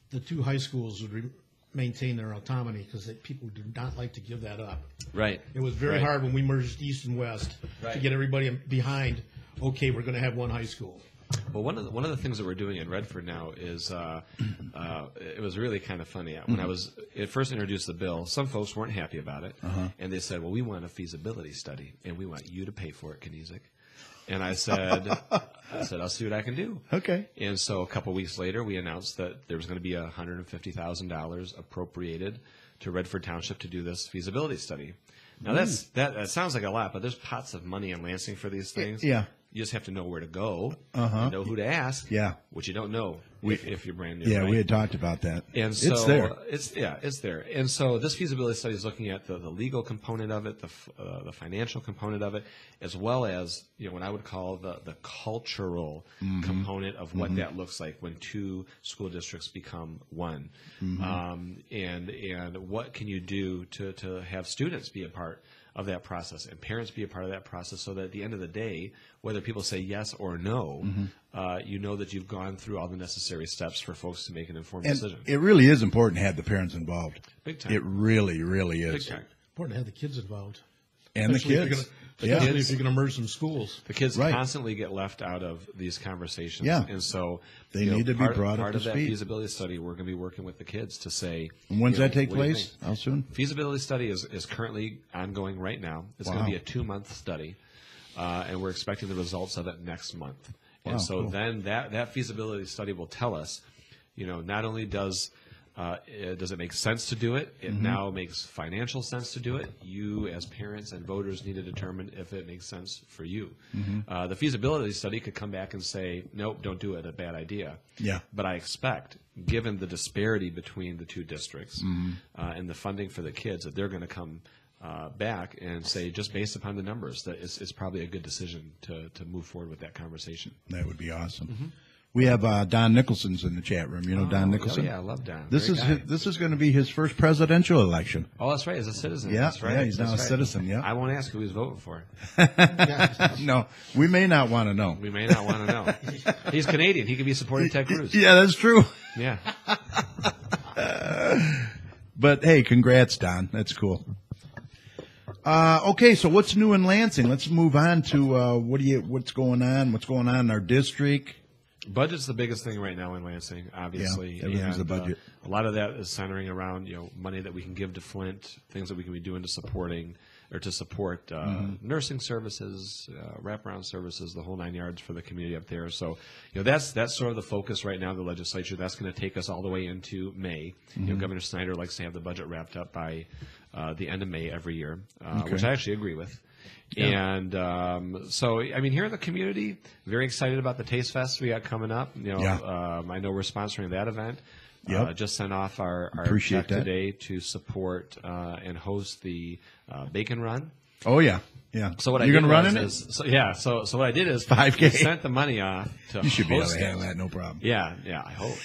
Speaker 3: the 2 high schools would maintain their autonomy because people do not like to give that up.
Speaker 4: Right.
Speaker 3: It was very
Speaker 4: Right.
Speaker 3: hard when we merged East and West to
Speaker 4: Right.
Speaker 3: get everybody behind, okay, we're going to have 1 high school.
Speaker 4: Well, one of the things that we're doing in Redford now is it was really kind of funny. When I was first introduced the bill, some folks weren't happy about it, and they said, "Well, we want a feasibility study, and we want you to pay for it, Kinesic." And I said, "I'll see what I can do."
Speaker 1: Okay.
Speaker 4: And so a couple weeks later, we announced that there was going to be $150,000 appropriated to Redford Township to do this feasibility study. Now that sounds like a lot, but there's pots of money in Lansing for these things.
Speaker 1: Yeah.
Speaker 4: You just have to know where to go, and know who to ask.
Speaker 1: Yeah.
Speaker 4: Which you don't know if you're brand new.
Speaker 1: Yeah,
Speaker 4: right?
Speaker 1: we had talked about that.
Speaker 4: And so
Speaker 1: it's there.
Speaker 4: It's there. And so this feasibility study is looking at the legal component of it, the financial component of it, as well as what I would call the cultural component of what that looks like when 2 school districts become one, and what can you do to have students be a part of that process and parents be a part of that process, so that at the end of the day, whether people say yes or no, you know that you've gone through all the necessary steps for folks to make an informed
Speaker 1: And
Speaker 4: decision.
Speaker 1: it really is important to have the parents involved.
Speaker 4: Big time.
Speaker 1: It really, really is.
Speaker 4: Big time.
Speaker 3: Important to have the kids involved.
Speaker 1: And the
Speaker 3: Especially if you're
Speaker 1: kids.
Speaker 3: gonna-
Speaker 1: Yeah.
Speaker 3: Especially if you're going to merge some schools.
Speaker 4: The kids
Speaker 1: Right.
Speaker 4: constantly get left out of these conversations.
Speaker 1: Yeah.
Speaker 4: And so
Speaker 1: They need to be brought up
Speaker 4: part
Speaker 1: to
Speaker 4: of that
Speaker 1: speed.
Speaker 4: feasibility study, we're going to be working with the kids to say,
Speaker 1: And when's that take
Speaker 4: what do you
Speaker 1: place?
Speaker 4: think?
Speaker 1: How soon?
Speaker 4: Feasibility study is currently ongoing right now. It's
Speaker 1: Wow.
Speaker 4: going to be a 2-month study, and we're expecting the results of it next month.
Speaker 1: Wow,
Speaker 4: And so
Speaker 1: cool.
Speaker 4: then that feasibility study will tell us, not only does it make sense to do it, it now makes financial sense to do it. You, as parents and voters, need to determine if it makes sense for you. The feasibility study could come back and say, nope, don't do it, a bad idea.
Speaker 1: Yeah.
Speaker 4: But I expect, given the disparity between the 2 districts and the funding for the kids, that they're going to come back and say, just based upon the numbers, that it's probably a good decision to move forward with that conversation.
Speaker 1: That would be awesome. We have Don Nicholson's in the chat room. You know Don Nicholson?
Speaker 4: Oh, yeah, I love Don.
Speaker 1: This is going to be his first presidential election.
Speaker 4: Oh, that's right. As a citizen.
Speaker 1: Yeah,
Speaker 4: that's right.
Speaker 1: yeah, he's now a citizen. Yeah.
Speaker 4: I won't ask who he's voting for.
Speaker 1: No, we may not want to know.
Speaker 4: We may not want to know. He's Canadian. He could be supporting Ted Cruz.
Speaker 1: Yeah, that's true.
Speaker 4: Yeah.
Speaker 1: But hey, congrats, Don. That's cool. Okay, so what's new in Lansing? Let's move on to what's going on? What's going on in our district?
Speaker 4: Budget's the biggest thing right now in Lansing, obviously.
Speaker 1: Yeah, everything's a budget.
Speaker 4: A lot of that is centering around money that we can give to Flint, things that we can be doing to support nursing services, wraparound services, the whole 9 yards for the community up there. So, that's sort of the focus right now of the legislature. That's going to take us all the way into May. Governor Snyder likes to have the budget wrapped up by the end of May every year, which I actually agree with. Yeah. And so, here in the community, very excited about the Taste Fest we got coming up. I know we're sponsoring that event.
Speaker 1: Yep.
Speaker 4: Just sent off our check today to support and host the Bacon Run.
Speaker 1: Oh, yeah. Yeah.
Speaker 4: So what
Speaker 1: You're going to run in
Speaker 4: it? So what I did is
Speaker 1: 5K.
Speaker 4: We sent the money off to host it.
Speaker 1: You should be able to handle that, no problem.
Speaker 4: Yeah, I hope.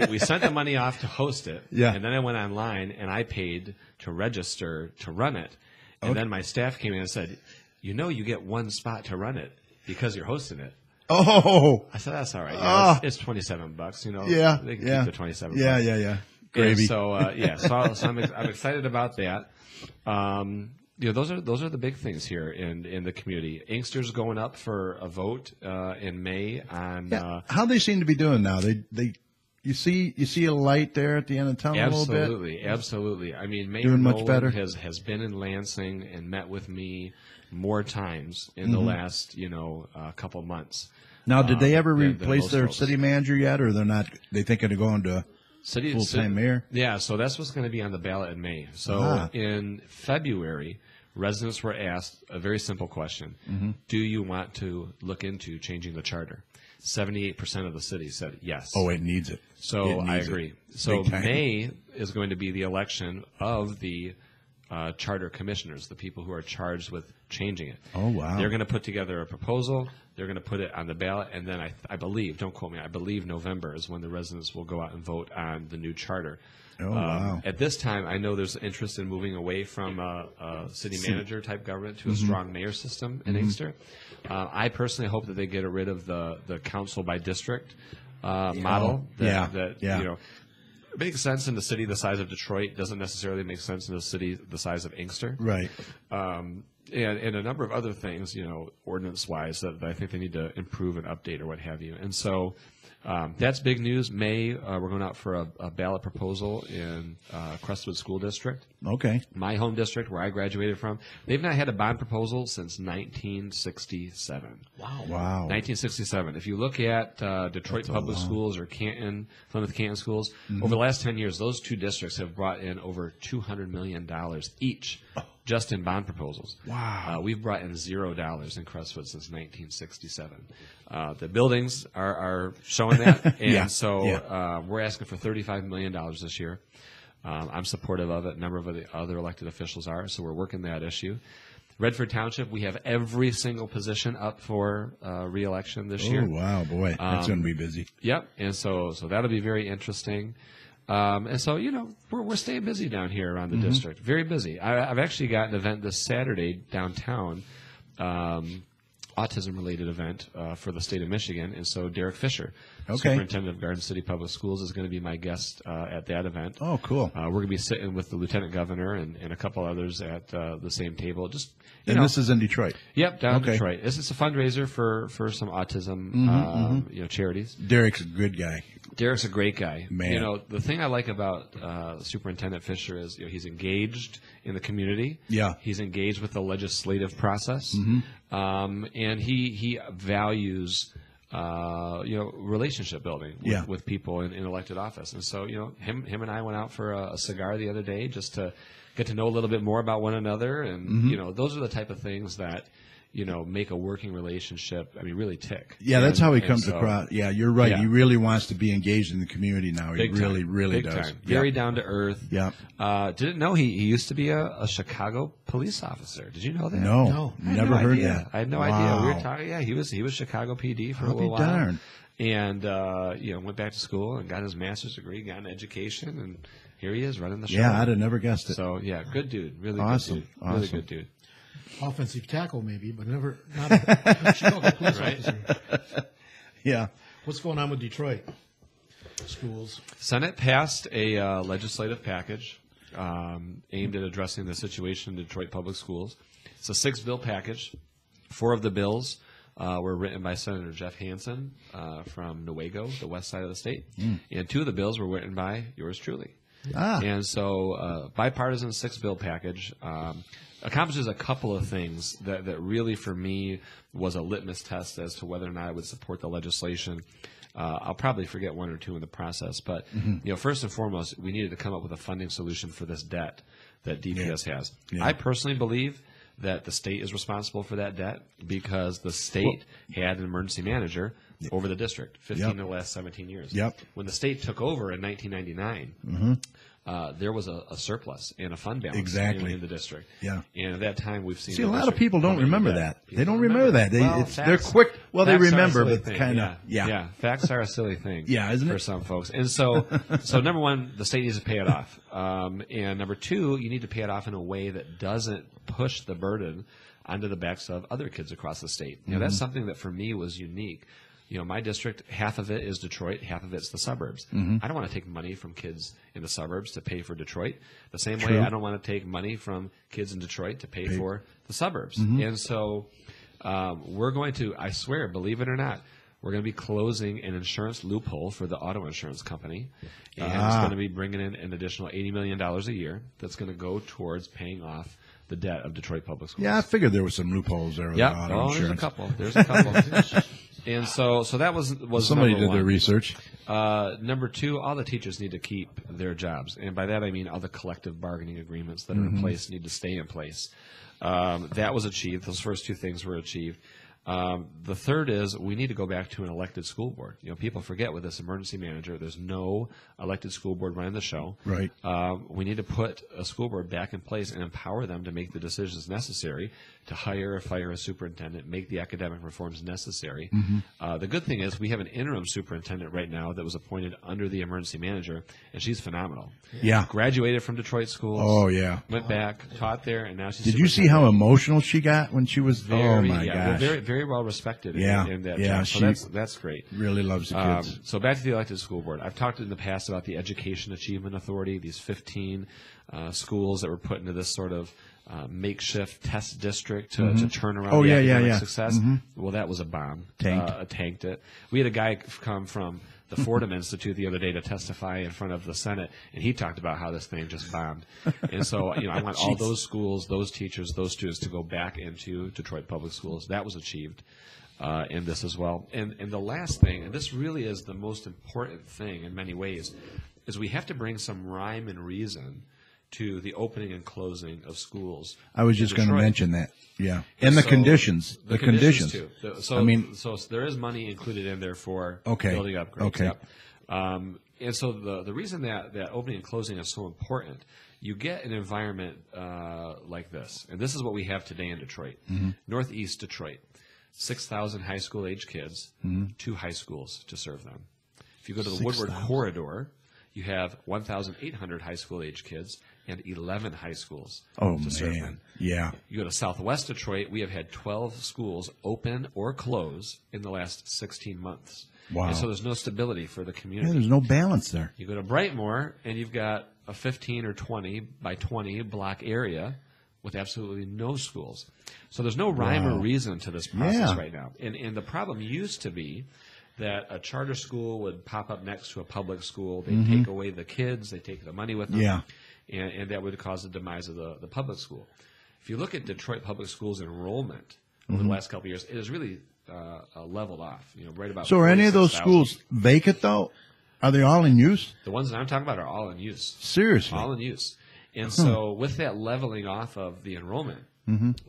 Speaker 4: we sent the money off to host it.
Speaker 1: Yeah.
Speaker 4: And then I went online and I paid to register to run it. And then my staff came in and said, you get one spot to run it because you're hosting it.
Speaker 1: Oh.
Speaker 4: I said, that's all right. It's $27,
Speaker 1: Yeah.
Speaker 4: They can keep the $27.
Speaker 1: Yeah. Gravy.
Speaker 4: And so I'm excited about that. Those are the big things here in the community. Inkster's going up for a vote in May on
Speaker 1: how they seem to be doing now. You see a light there at the end of the tunnel a little bit?
Speaker 4: Absolutely. Mayor
Speaker 1: doing much
Speaker 4: Nolan
Speaker 1: better.
Speaker 4: has been in Lansing and met with me more times in the last couple months.
Speaker 1: Now, did they ever replace their city manager yet, or they're not? They thinking of going to full-time mayor?
Speaker 4: Yeah, so that's what's going to be on the ballot in May. So in February, residents were asked a very simple question: do you want to look into changing the charter? 78% of the city said yes.
Speaker 1: Oh, it needs it.
Speaker 4: So I agree. So May is going to be the election of the charter commissioners, the people who are charged with changing it.
Speaker 1: Oh, wow.
Speaker 4: They're going to put together a proposal. They're going to put it on the ballot. And then I believe, don't quote me, I believe November is when the residents will go out and vote on the new charter.
Speaker 1: Oh, wow.
Speaker 4: At this time, I know there's interest in moving away from a city manager type government to a strong mayor system in Inkster. I personally hope that they get rid of the council by district model. It makes sense in a city the size of Detroit. Doesn't necessarily make sense in a city the size of Inkster.
Speaker 1: Right.
Speaker 4: And a number of other things, ordinance-wise, that I think they need to improve and update or what have you. And so that's big news. May, we're going out for a ballot proposal in Crestwood School District.
Speaker 1: Okay.
Speaker 4: My home district, where I graduated from. They've not had a bond proposal since 1967.
Speaker 1: Wow.
Speaker 4: 1967. If you look at Detroit Public Schools or Plymouth Canton Schools, over the last 10 years, those two districts have brought in over $200 million each. Just in bond proposals.
Speaker 1: Wow.
Speaker 4: We've brought in $0 in Crestwood since 1967. The buildings are showing that. And we're asking for $35 million this year. I'm supportive of it. A number of the other elected officials are, so we're working that issue. Redford Township, we have every single position up for re-election this year.
Speaker 1: Oh, wow, boy. That's going to be busy.
Speaker 4: Yep. And so that'll be very interesting. And so, we're staying busy down here around the district. Very busy. I've actually got an event this Saturday downtown, autism-related event for the state of Michigan. And so Derek Fisher, Superintendent of Garden City Public Schools, is going to be my guest at that event.
Speaker 1: Oh, cool.
Speaker 4: We're going to be sitting with the Lieutenant Governor and a couple others at the same table.
Speaker 1: This is in Detroit?
Speaker 4: Yep, down in Detroit. This is a fundraiser for some autism charities.
Speaker 1: Derek's a good guy.
Speaker 4: Derek's a great guy.
Speaker 1: Man.
Speaker 4: The thing I like about Superintendent Fisher is he's engaged in the community.
Speaker 1: Yeah.
Speaker 4: He's engaged with the legislative process. And he values relationship building with people in elected office. And so, him and I went out for a cigar the other day just to get to know a little bit more about one another. And, those are the type of things that, make a working relationship, really tick.
Speaker 1: Yeah, that's how he comes
Speaker 4: so,
Speaker 1: across. Yeah, you're right.
Speaker 4: Yeah.
Speaker 1: He really wants to be engaged in the community now. He really, really
Speaker 4: Big
Speaker 1: does.
Speaker 4: time. Very down to earth.
Speaker 1: Yeah.
Speaker 4: Didn't know he used to be a Chicago police officer. Did you know that?
Speaker 1: No, never heard that.
Speaker 4: I had no idea. We were talking. Yeah, he was Chicago PD for a little while.
Speaker 1: Darn.
Speaker 4: And went back to school and got his master's degree, got an education, and here he is running the show.
Speaker 1: Yeah, I'd have never guessed it.
Speaker 4: So yeah, good dude. Really
Speaker 1: Awesome.
Speaker 4: good dude.
Speaker 1: Awesome.
Speaker 4: Really good dude.
Speaker 3: Offensive tackle, maybe, but not a Chicago police officer.
Speaker 1: Yeah.
Speaker 3: What's going on with Detroit schools?
Speaker 4: Senate passed a legislative package aimed at addressing the situation in Detroit public schools. It's a 6-bill package. 4 of the bills were written by Senator Jeff Hansen from Newaygo, the west side of the state, and 2 of the bills were written by yours truly. And so bipartisan 6-bill package accomplishes a couple of things that really, for me, was a litmus test as to whether or not I would support the legislation. I'll probably forget 1 or 2 in the process, but first and foremost, we needed to come up with a funding solution for this debt that DPS has.
Speaker 1: Yeah.
Speaker 4: I personally believe that the state is responsible for that debt because the state had an emergency manager over the district 15 of the last 17 years. When the state took over in 1999, there was a surplus and a fund balance in the district.
Speaker 1: Yeah.
Speaker 4: And at that time, we've seen
Speaker 1: a lot of people don't remember that. They don't remember that.
Speaker 4: Well,
Speaker 1: They're quick. Well, they remember, but
Speaker 4: thing.
Speaker 1: kind of.
Speaker 4: Yeah. Facts are a silly thing.
Speaker 1: Yeah, isn't it?
Speaker 4: For some folks. And so number one, the state needs to pay it off. And number 2, you need to pay it off in a way that doesn't push the burden onto the backs of other kids across the state. That's something that for me was unique. My district, half of it is Detroit, half of it's the suburbs. I don't want to take money from kids in the suburbs to pay for Detroit. The same way I don't want to take money from kids in Detroit to pay for the suburbs. And so we're going to, I swear, believe it or not, we're going to be closing an insurance loophole for the auto insurance company. And it's going to be bringing in an additional $80 million a year that's going to go towards paying off the debt of Detroit Public Schools.
Speaker 1: Yeah, I figured there were some loopholes there with the auto insurance.
Speaker 4: There's a couple. And so that was
Speaker 1: somebody
Speaker 4: number
Speaker 1: did
Speaker 4: 1.
Speaker 1: their research.
Speaker 4: Number 2, all the teachers need to keep their jobs, and by that I mean all the collective bargaining agreements that are in place need to stay in place. That was achieved. Those first 2 things were achieved. The third is we need to go back to an elected school board. People forget with this emergency manager, there's no elected school board running the show.
Speaker 1: Right.
Speaker 4: We need to put a school board back in place and empower them to make the decisions necessary to hire or fire a superintendent, make the academic reforms necessary. The good thing is we have an interim superintendent right now that was appointed under the emergency manager, and she's phenomenal.
Speaker 1: Yeah.
Speaker 4: Graduated from Detroit schools.
Speaker 1: Oh, yeah.
Speaker 4: Went back, taught there, and now she's
Speaker 1: Did you see how emotional she got when she was oh, my gosh.
Speaker 4: Very, very well respected in that job. So that's great.
Speaker 1: Really loves the kids.
Speaker 4: So back to the elected school board. I've talked in the past about the Education Achievement Authority, these 15 schools that were put into this sort of makeshift test district to turn around the academic success. Well, that was a bomb. Tanked it. We had a guy come from the Fordham Institute the other day to testify in front of the Senate, and he talked about how this thing just bombed. And so, I want all those schools, those teachers, those students to go back into Detroit Public Schools. That was achieved in this as well. And the last thing, and this really is the most important thing in many ways, is we have to bring some rhyme and reason to the opening and closing of schools.
Speaker 1: I was just going to mention that. Yeah. And the conditions. The conditions.
Speaker 4: Too. So there is money included in there for building upgrades.
Speaker 1: Okay.
Speaker 4: Yep. And so the reason that opening and closing is so important, you get an environment like this. And this is what we have today in Detroit. Northeast Detroit, 6,000 high school age kids, 2 high schools to serve them. If you go to the Woodward Corridor, you have 1,800 high school age kids and 11 high schools to serve them.
Speaker 1: Yeah.
Speaker 4: You go to Southwest Detroit, we have had 12 schools open or close in the last 16 months.
Speaker 1: Wow.
Speaker 4: And so there's no stability for the community.
Speaker 1: Yeah, there's no balance there.
Speaker 4: You go to Brightmoor, and you've got a 15 or 20 by 20 block area with absolutely no schools. So there's no rhyme or reason to this process right now. And the problem used to be that a charter school would pop up next to a public school. They'd take away the kids. They take the money with them.
Speaker 1: Yeah.
Speaker 4: And that would cause the demise of the public school. If you look at Detroit Public Schools enrollment over the last couple of years, it has really leveled off. Right about.
Speaker 1: So are any of those schools vacant though? Are they all in use?
Speaker 4: The ones that I'm talking about are all in use.
Speaker 1: Seriously,
Speaker 4: all in use. And so with that leveling off of the enrollment,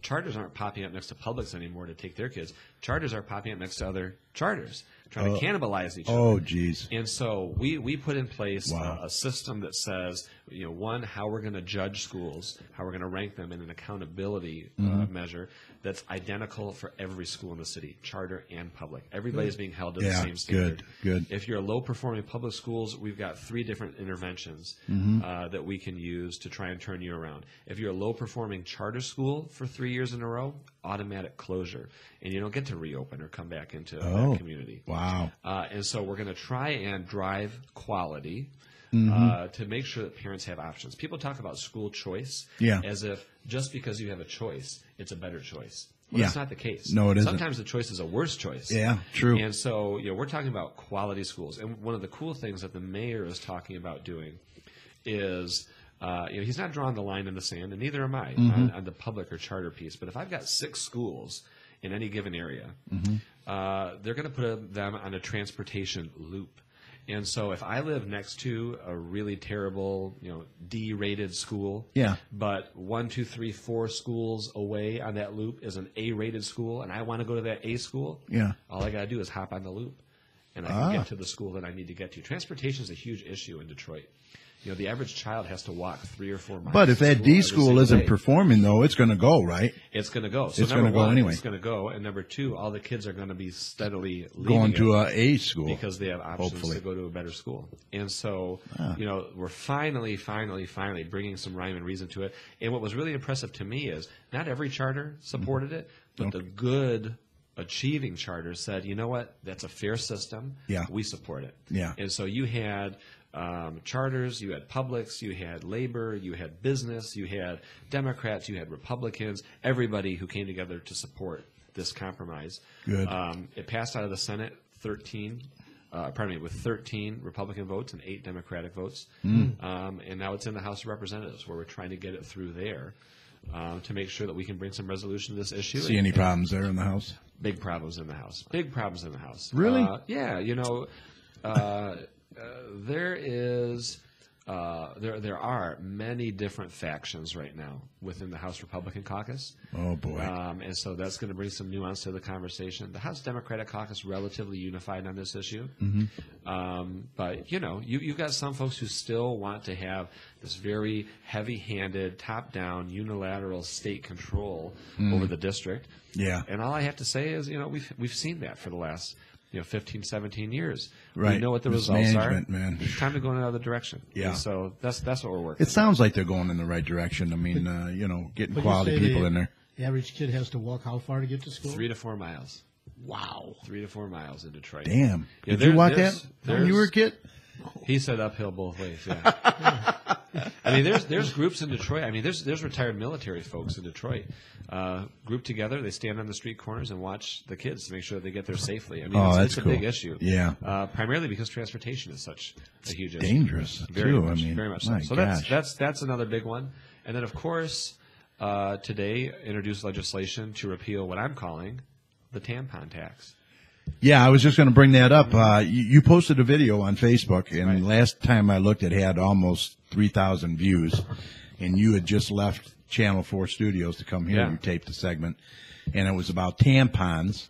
Speaker 4: Charters aren't popping up next to Publix anymore to take their kids. Charters are popping up next to other charters, trying to cannibalize each other.
Speaker 1: Oh, geez.
Speaker 4: And so we put in place a system that says, one, how we're going to judge schools, how we're going to rank them in an accountability measure that's identical for every school in the city, charter and public. Everybody's being held to the same standard.
Speaker 1: Good.
Speaker 4: If you're low-performing public schools, we've got 3 different interventions that we can use to try and turn you around. If you're a low-performing charter school for 3 years in a row, automatic closure, and you don't get to reopen or come back into that community.
Speaker 1: Wow.
Speaker 4: And so we're going to try and drive quality to make sure that parents have options. People talk about school choice as if just because you have a choice, it's a better choice. Well, that's not the case.
Speaker 1: No, it isn't.
Speaker 4: Sometimes the choice is a worse choice.
Speaker 1: Yeah, true.
Speaker 4: And so, we're talking about quality schools. And one of the cool things that the mayor is talking about doing is, he's not drawing the line in the sand, and neither am I on the public or charter piece. But if I've got 6 schools in any given area, they're going to put them on a transportation loop. And so if I live next to a really terrible, D-rated school, but 1, 2, 3, 4 schools away on that loop is an A-rated school, and I want to go to that A school, all I got to do is hop on the loop, and I can get to the school that I need to get to. Transportation is a huge issue in Detroit. The average child has to walk 3 or 4 miles.
Speaker 1: But if that D school isn't performing, though, it's going to go, right?
Speaker 4: It's going to go. So
Speaker 1: it's going to go anyway.
Speaker 4: It's going to go. And number 2, all the kids are going to be steadily
Speaker 1: going to a A school
Speaker 4: because they have options to go to a better school. And so, we're finally bringing some rhyme and reason to it. And what was really impressive to me is not every charter supported it, but the good achieving charters said, you know what, that's a fair system. We support it. And so you had charters, you had Publix, you had labor, you had business, you had Democrats, you had Republicans, everybody who came together to support this compromise.
Speaker 1: Good.
Speaker 4: It passed out of the Senate with 13 Republican votes and 8 Democratic votes. And now it's in the House of Representatives where we're trying to get it through there to make sure that we can bring some resolution to this issue.
Speaker 1: See any problems there in the House?
Speaker 4: Big problems in the House. Big problems in the House.
Speaker 1: Really?
Speaker 4: There are many different factions right now within the House Republican caucus.
Speaker 1: Oh, boy.
Speaker 4: And so that's going to bring some nuance to the conversation. The House Democratic caucus relatively unified on this issue. But, you've got some folks who still want to have this very heavy-handed, top-down, unilateral state control over the district.
Speaker 1: Yeah.
Speaker 4: And all I have to say is, we've seen that for the last 15, 17 years.
Speaker 1: Right.
Speaker 4: We know what the results are.
Speaker 1: Man.
Speaker 4: It's time to go in another direction.
Speaker 1: Yeah.
Speaker 4: And so that's what we're working.
Speaker 1: It sounds like they're going in the right direction. I mean, getting quality people in there.
Speaker 3: The average kid has to walk how far to get to school?
Speaker 4: 3 to 4 miles.
Speaker 3: Wow.
Speaker 4: 3 to 4 miles in Detroit.
Speaker 1: Damn. Did you walk that when you were a kid?
Speaker 4: He said uphill both ways, yeah. I mean, there's groups in Detroit. I mean, there's retired military folks in Detroit. Group together, they stand on the street corners and watch the kids to make sure they get there safely. I mean, it's a big issue.
Speaker 1: Yeah.
Speaker 4: Primarily because transportation is such a huge issue.
Speaker 1: Dangerous,
Speaker 4: very
Speaker 1: too.
Speaker 4: much,
Speaker 1: I mean,
Speaker 4: very much so. So that's another big one. And then, of course, today introduced legislation to repeal what I'm calling the tampon tax.
Speaker 1: Yeah, I was just going to bring that up. You posted a video on Facebook, and last time I looked, it had almost 3,000 views, and you had just left Channel 4 Studios to come here. You taped the segment, and it was about tampons.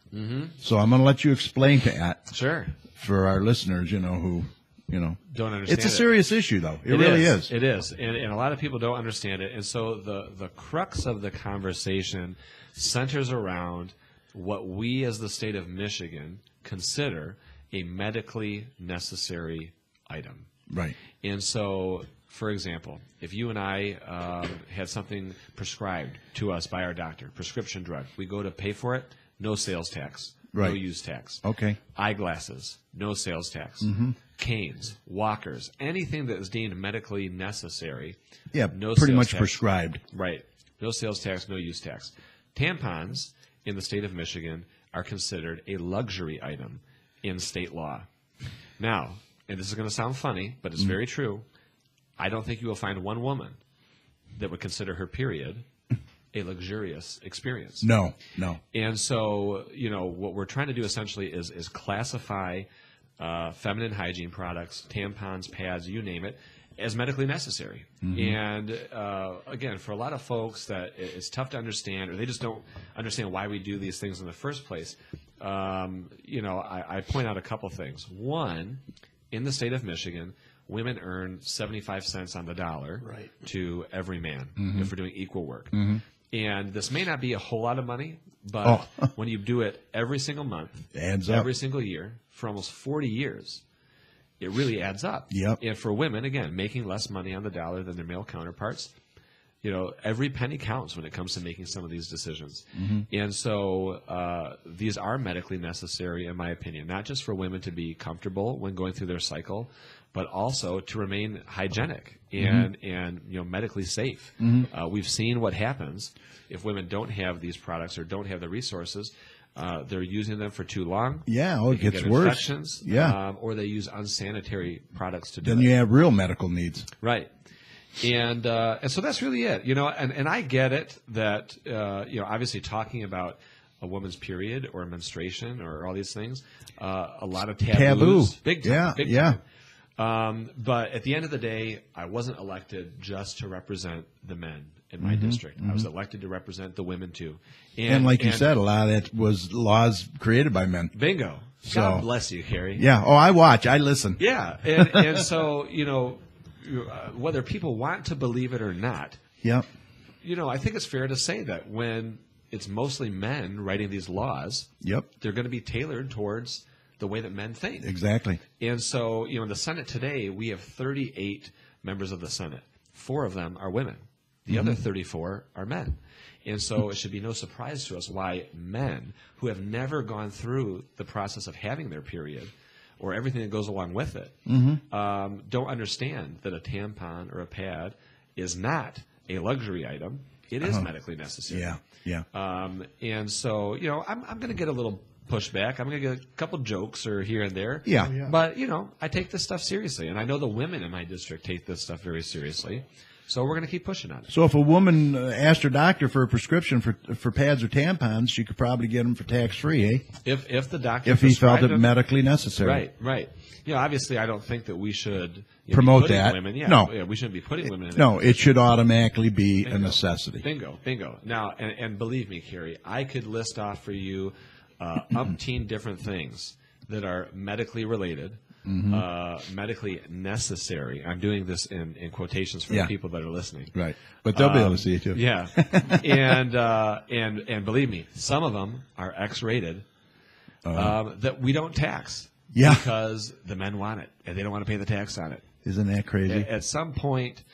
Speaker 1: So I'm going to let you explain that.
Speaker 4: Sure.
Speaker 1: For our listeners, who don't understand. It's a serious issue, though. It really is.
Speaker 4: It is, and a lot of people don't understand it. And so the crux of the conversation centers around what we as the state of Michigan consider a medically necessary item.
Speaker 1: Right.
Speaker 4: And so, for example, if you and I had something prescribed to us by our doctor, prescription drug, we go to pay for it, no sales tax, no use tax.
Speaker 1: Okay.
Speaker 4: Eyeglasses, no sales tax. Canes, walkers, anything that is deemed medically necessary.
Speaker 1: Yeah,
Speaker 4: no
Speaker 1: pretty
Speaker 4: sales
Speaker 1: much
Speaker 4: tax.
Speaker 1: Prescribed.
Speaker 4: Right. No sales tax, no use tax. Tampons in the state of Michigan are considered a luxury item in state law. Now, and this is going to sound funny, but it's very true, I don't think you will find one woman that would consider her period a luxurious experience.
Speaker 1: No.
Speaker 4: And so, what we're trying to do essentially is classify feminine hygiene products, tampons, pads, you name it, as medically necessary. And again, for a lot of folks that it's tough to understand, or they just don't understand why we do these things in the first place. I point out a couple things. One, in the state of Michigan, women earn 75 cents on the dollar to every man if we're doing equal work. And this may not be a whole lot of money, but when you do it every single month, every single year, for almost 40 years, it really adds up.
Speaker 1: Yep.
Speaker 4: And for women, again, making less money on the dollar than their male counterparts, every penny counts when it comes to making some of these decisions. And so these are medically necessary, in my opinion, not just for women to be comfortable when going through their cycle, but also to remain hygienic and medically safe. We've seen what happens if women don't have these products or don't have the resources. They're using them for too long.
Speaker 1: Yeah, it gets
Speaker 4: get
Speaker 1: worse.
Speaker 4: Infections,
Speaker 1: Yeah.
Speaker 4: or they use unsanitary products to do
Speaker 1: Then
Speaker 4: it.
Speaker 1: you have real medical needs.
Speaker 4: Right. And so that's really it, and I get it that, obviously talking about a woman's period or menstruation or all these things, a lot of taboos. Big time. Big time. But at the end of the day, I wasn't elected just to represent the men in my district. I was elected to represent the women too.
Speaker 1: And like you said, a lot of that was laws created by men.
Speaker 4: Bingo.
Speaker 1: So,
Speaker 4: God bless you, Harry.
Speaker 1: Yeah. Oh, I watch. I listen.
Speaker 4: Yeah. And so, whether people want to believe it or not,
Speaker 1: Yep.
Speaker 4: I think it's fair to say that when it's mostly men writing these laws,
Speaker 1: Yep.
Speaker 4: they're going to be tailored towards the way that men think.
Speaker 1: Exactly.
Speaker 4: And so, in the Senate today, we have 38 members of the Senate. 4 of them are women. The other 34 are men. And so it should be no surprise to us why men who have never gone through the process of having their period or everything that goes along with it don't understand that a tampon or a pad is not a luxury item. It is medically necessary.
Speaker 1: Yeah.
Speaker 4: And so, I'm going to get a little pushback. I'm going to get a couple jokes or here and there.
Speaker 1: Yeah.
Speaker 3: Oh, yeah.
Speaker 4: But, I take this stuff seriously. And I know the women in my district take this stuff very seriously. So we're going to keep pushing on it.
Speaker 1: So if a woman asked her doctor for a prescription for pads or tampons, she could probably get them for tax-free, eh?
Speaker 4: If the doctor
Speaker 1: If he felt it
Speaker 4: them,
Speaker 1: medically necessary.
Speaker 4: Right. Obviously, I don't think that we should
Speaker 1: promote
Speaker 4: be putting
Speaker 1: that.
Speaker 4: Women,
Speaker 1: No.
Speaker 4: we shouldn't be putting women in
Speaker 1: No, it should automatically be
Speaker 4: Bingo.
Speaker 1: a necessity.
Speaker 4: Bingo. Now, and believe me, Carrie, I could list off for you umpteen different things that are medically related, medically necessary. I'm doing this in quotations for the people that are listening.
Speaker 1: Right. But they'll be able to see it too.
Speaker 4: Yeah. and believe me, some of them are X-rated that we don't tax.
Speaker 1: Yeah.
Speaker 4: Because the men want it and they don't want to pay the tax on it.
Speaker 1: Isn't that crazy?
Speaker 4: At some point,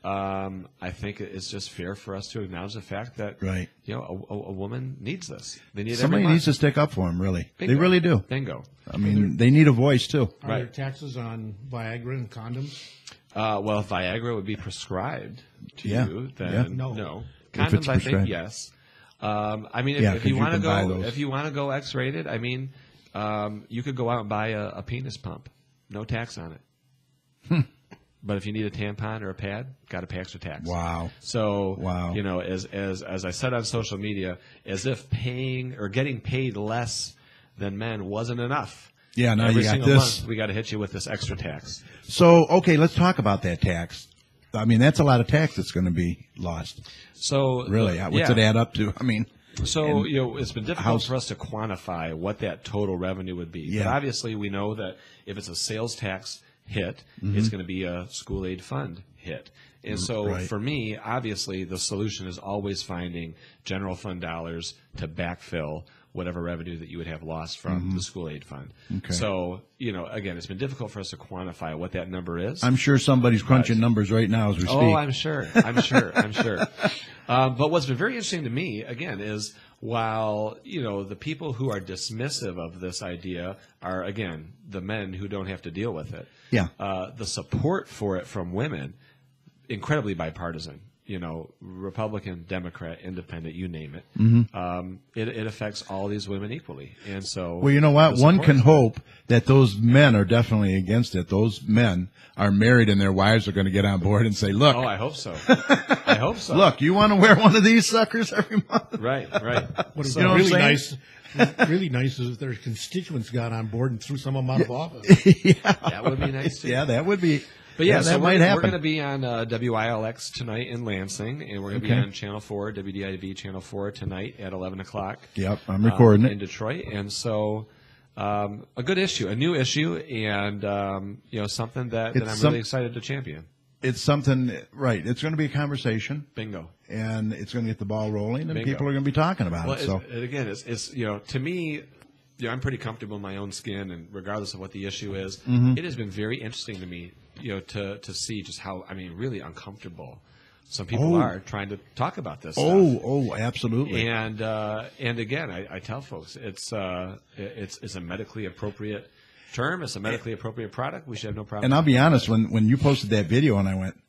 Speaker 4: I think it's just fair for us to acknowledge the fact that a woman needs this. They need
Speaker 1: Somebody needs to stick up for them, really.
Speaker 4: Bingo.
Speaker 1: They really do.
Speaker 4: Bingo.
Speaker 1: I mean, they need a voice, too.
Speaker 3: Are there taxes on Viagra and condoms?
Speaker 4: Well, if Viagra would be prescribed to you, then no.
Speaker 1: Condoms,
Speaker 4: I think, yes. I mean, if you want to go X-rated, I mean, you could go out and buy a penis pump. No tax on it. But if you need a tampon or a pad, got to pay extra tax.
Speaker 1: Wow.
Speaker 4: So, as I said on social media, as if paying or getting paid less than men wasn't enough.
Speaker 1: Yeah, now
Speaker 4: every
Speaker 1: you got
Speaker 4: single
Speaker 1: this.
Speaker 4: month, we got to hit you with this extra tax.
Speaker 1: So, okay, let's talk about that tax. I mean, that's a lot of tax that's going to be lost.
Speaker 4: So,
Speaker 1: really, what's it add up to? I mean,
Speaker 4: so it's been difficult for us to quantify what that total revenue would be.
Speaker 1: Yeah.
Speaker 4: But obviously, we know that if it's a sales tax hit, it's going to be a school aid fund hit. And so for me, obviously, the solution is always finding general fund dollars to backfill whatever revenue that you would have lost from the school aid fund. Okay. So, again, it's been difficult for us to quantify what that number is.
Speaker 1: I'm sure somebody's crunching numbers right now as we speak.
Speaker 4: Oh, I'm sure. But what's been very interesting to me, again, is while, the people who are dismissive of this idea are, again, the men who don't have to deal with it.
Speaker 1: Yeah.
Speaker 4: The support for it from women, incredibly bipartisan. Republican, Democrat, Independent, you name it. It affects all these women equally. And so,
Speaker 1: well, you know what? One can hope that those men are definitely against it. Those men are married and their wives are going to get on board and say, look.
Speaker 4: Oh, I hope so. I hope so.
Speaker 1: Look, you want to wear one of these suckers every month?
Speaker 4: Right.
Speaker 3: What is really nice? Really nice is if their constituents got on board and threw some of them out of office.
Speaker 1: Yeah.
Speaker 4: That would be nice too.
Speaker 1: Yeah, that would be.
Speaker 4: But yeah, so
Speaker 1: that might
Speaker 4: we're
Speaker 1: happen.
Speaker 4: going to be on WILX tonight in Lansing, and we're going to be on Channel 4, WDIV Channel 4 tonight at 11 o'clock.
Speaker 1: Yep, I'm recording
Speaker 4: in Detroit. And so a good issue, a new issue, and something that I'm really excited to champion.
Speaker 1: It's something, right. It's going to be a conversation.
Speaker 4: Bingo.
Speaker 1: And it's going to get the ball rolling, and
Speaker 4: Bingo.
Speaker 1: people are going to be talking about it. So
Speaker 4: again, it's to me, I'm pretty comfortable in my own skin, and regardless of what the issue is, it has been very interesting to me, to see just how, really uncomfortable some people are trying to talk about this stuff.
Speaker 1: Oh, absolutely.
Speaker 4: And again, I tell folks it's a medically appropriate term. It's a medically appropriate product. We should have no problem.
Speaker 1: And I'll be honest, when you posted that video, and I went,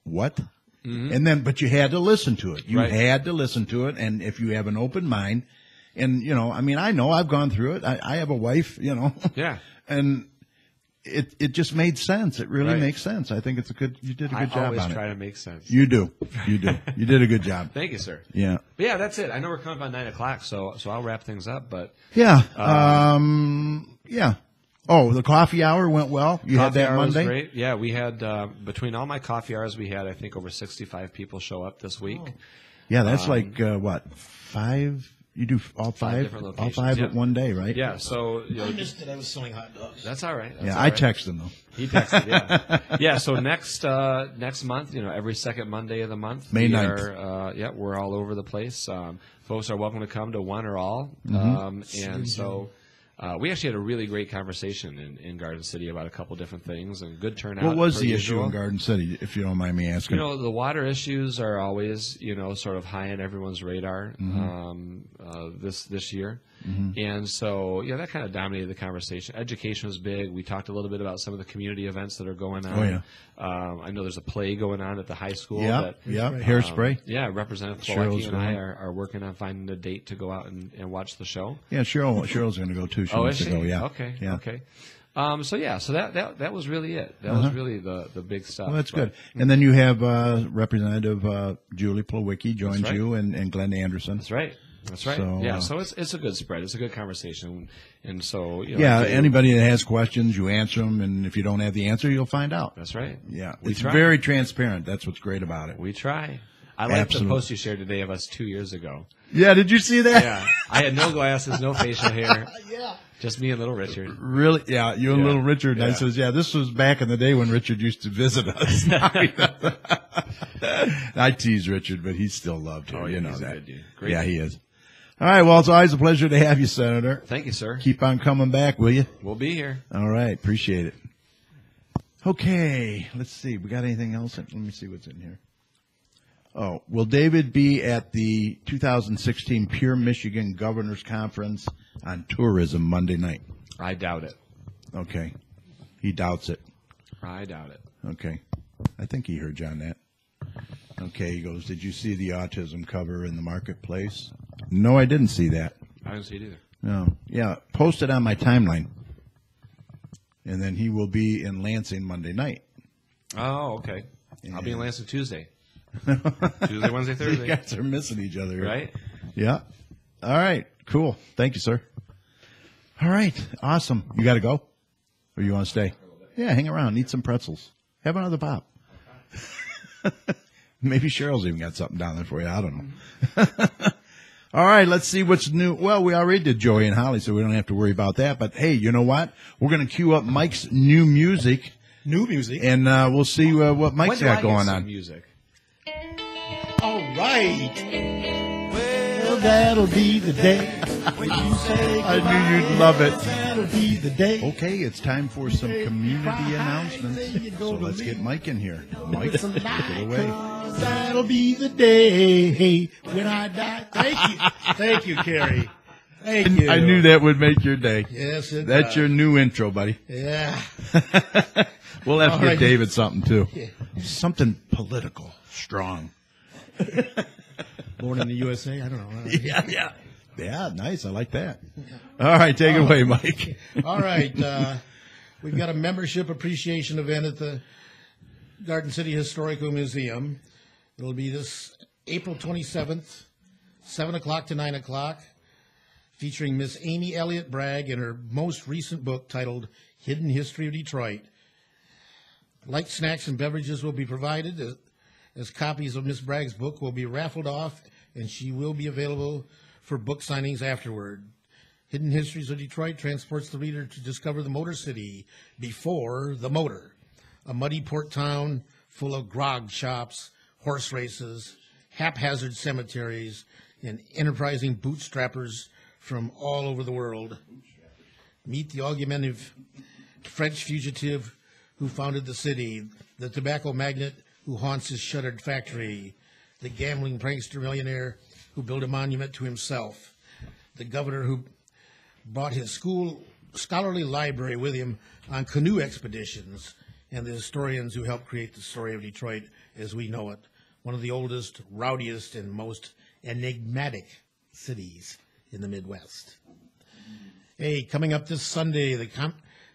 Speaker 1: what? And then, but you had to listen to it. You had to listen to it, and if you have an open mind, and I know I've gone through it. I have a wife,
Speaker 4: Yeah.
Speaker 1: and it just made sense. It really makes sense. I think you did a good job on it.
Speaker 4: I always try to make sense.
Speaker 1: You do. You did a good job.
Speaker 4: Thank you, sir.
Speaker 1: Yeah.
Speaker 4: But yeah, that's it. I know we're coming up on 9 o'clock, so I'll wrap things up. But
Speaker 1: yeah, yeah. Oh, the coffee hour went well. You had that Monday?
Speaker 4: Was great. Yeah, we had between all my coffee hours, we had I think over 65 people show up this week.
Speaker 1: Oh. Yeah, that's like what, 5? You do all five
Speaker 4: different
Speaker 1: all
Speaker 4: locations,
Speaker 1: five at one day, right?
Speaker 4: Yeah. So
Speaker 3: I missed it. I was selling hot dogs.
Speaker 4: That's all right.
Speaker 1: I texted him though.
Speaker 4: He texted, yeah. Yeah, so next month, every second Monday of the month,
Speaker 1: May 9th.
Speaker 4: we're all over the place. Folks are welcome to come to one or all. And so we actually had a really great conversation in Garden City about a couple different things and good turnout.
Speaker 1: What was
Speaker 4: per
Speaker 1: the
Speaker 4: usual.
Speaker 1: issue in Garden City, if you don't mind me asking?
Speaker 4: The water issues are always, sort of high on everyone's radar this year. And so, that kind of dominated the conversation. Education was big. We talked a little bit about some of the community events that are going on.
Speaker 1: Oh, yeah.
Speaker 4: I know there's a play going on at the high school.
Speaker 1: Yeah, Hairspray.
Speaker 4: Yeah, Representative Pawlicki and I are working on finding a date to go out and watch the show.
Speaker 1: Yeah, Cheryl's going to go too. She
Speaker 4: Oh,
Speaker 1: wants
Speaker 4: is
Speaker 1: to
Speaker 4: she?
Speaker 1: go, yeah.
Speaker 4: Okay,
Speaker 1: yeah.
Speaker 4: okay. So that was really it. That was really the big stuff.
Speaker 1: Well, that's good. And then you have Representative Julie Plawicki joins you and Glenn Anderson.
Speaker 4: That's right. That's right.
Speaker 1: So,
Speaker 4: so it's a good spread. It's a good conversation. And so,
Speaker 1: anybody that has questions, you answer them. And if you don't have the answer, you'll find out.
Speaker 4: That's right.
Speaker 1: Yeah. It's very transparent. That's what's great about it.
Speaker 4: We try. I like the post you shared today of us 2 years ago.
Speaker 1: Yeah. Did you see that?
Speaker 4: Yeah. I had no glasses, no facial hair.
Speaker 3: Yeah.
Speaker 4: Just me and little Richard.
Speaker 1: Really? Yeah. You and little Richard. And I says, this was back in the day when Richard used to visit us. I tease Richard, but he's still loved here.
Speaker 4: Oh,
Speaker 1: you know
Speaker 4: he's
Speaker 1: that.
Speaker 4: a good dude. Great
Speaker 1: Yeah,
Speaker 4: dude.
Speaker 1: he is. All right. Well, it's always a pleasure to have you, Senator.
Speaker 4: Thank you, sir.
Speaker 1: Keep on coming back, will you?
Speaker 4: We'll be here.
Speaker 1: All right. Appreciate it. Okay. Let's see. We got anything else? Let me see what's in here. Oh, will David be at the 2016 Pure Michigan Governors Conference on tourism Monday night?
Speaker 4: I doubt it.
Speaker 1: Okay. He doubts it.
Speaker 4: I doubt it.
Speaker 1: Okay. I think he heard you on that. Okay, he goes, did you see the autism cover in the marketplace? No, I didn't see that.
Speaker 4: I didn't see it either.
Speaker 1: No. Yeah, post it on my timeline. And then he will be in Lansing Monday night.
Speaker 4: Oh, okay. I'll be in Lansing Tuesday. Tuesday, Wednesday, Thursday.
Speaker 1: You guys are missing each other.
Speaker 4: Right?
Speaker 1: Yeah. All right. Cool. Thank you, sir. All right. Awesome. You got to go? Or you want to stay? Yeah, hang around. Eat some pretzels. Have another pop. Maybe Cheryl's even got something down there for you. I don't know. All right, let's see what's new. Well, we already did Joey and Holly, so we don't have to worry about that. But, hey, you know what? We're going to cue up Mike's new music.
Speaker 3: New music.
Speaker 1: And we'll see what Mike's got going on.
Speaker 4: Music.
Speaker 3: All right. Well, that'll be the day when you say
Speaker 1: I knew you'd love it.
Speaker 3: That'll be the day.
Speaker 1: Okay, it's time for some community announcements. So let's get Mike in here. Mike, take it away.
Speaker 3: That'll be the day when I die. Thank you. Thank you, Carrie. Thank you.
Speaker 1: I knew that would make your day.
Speaker 3: Yes, it
Speaker 1: That's
Speaker 3: does.
Speaker 1: your new intro, buddy.
Speaker 3: Yeah.
Speaker 1: We'll have to
Speaker 3: All
Speaker 1: give
Speaker 3: right.
Speaker 1: David something, too.
Speaker 3: Yeah.
Speaker 1: Something political, strong.
Speaker 3: Born in the USA? I don't know.
Speaker 1: Yeah. Yeah, nice. I like that. All right, take it away, Mike.
Speaker 3: All right. We've got a membership appreciation event at the Garden City Historical Museum. It'll be this April 27th, 7 o'clock to 9 o'clock, featuring Miss Amy Elliott Bragg in her most recent book titled Hidden History of Detroit. Light snacks and beverages will be provided as copies of Miss Bragg's book will be raffled off, and she will be available for book signings afterward. Hidden Histories of Detroit transports the reader to discover the Motor City before the motor, a muddy port town full of grog shops, horse races, haphazard cemeteries, and enterprising bootstrappers from all over the world. Meet the argumentative French fugitive who founded the city, the tobacco magnate who haunts his shuttered factory, the gambling prankster millionaire who built a monument to himself, the governor who brought his scholarly library with him on canoe expeditions, and the historians who helped create the story of Detroit as we know it, one of the oldest, rowdiest, and most enigmatic cities in the Midwest. Hey, coming up this Sunday, the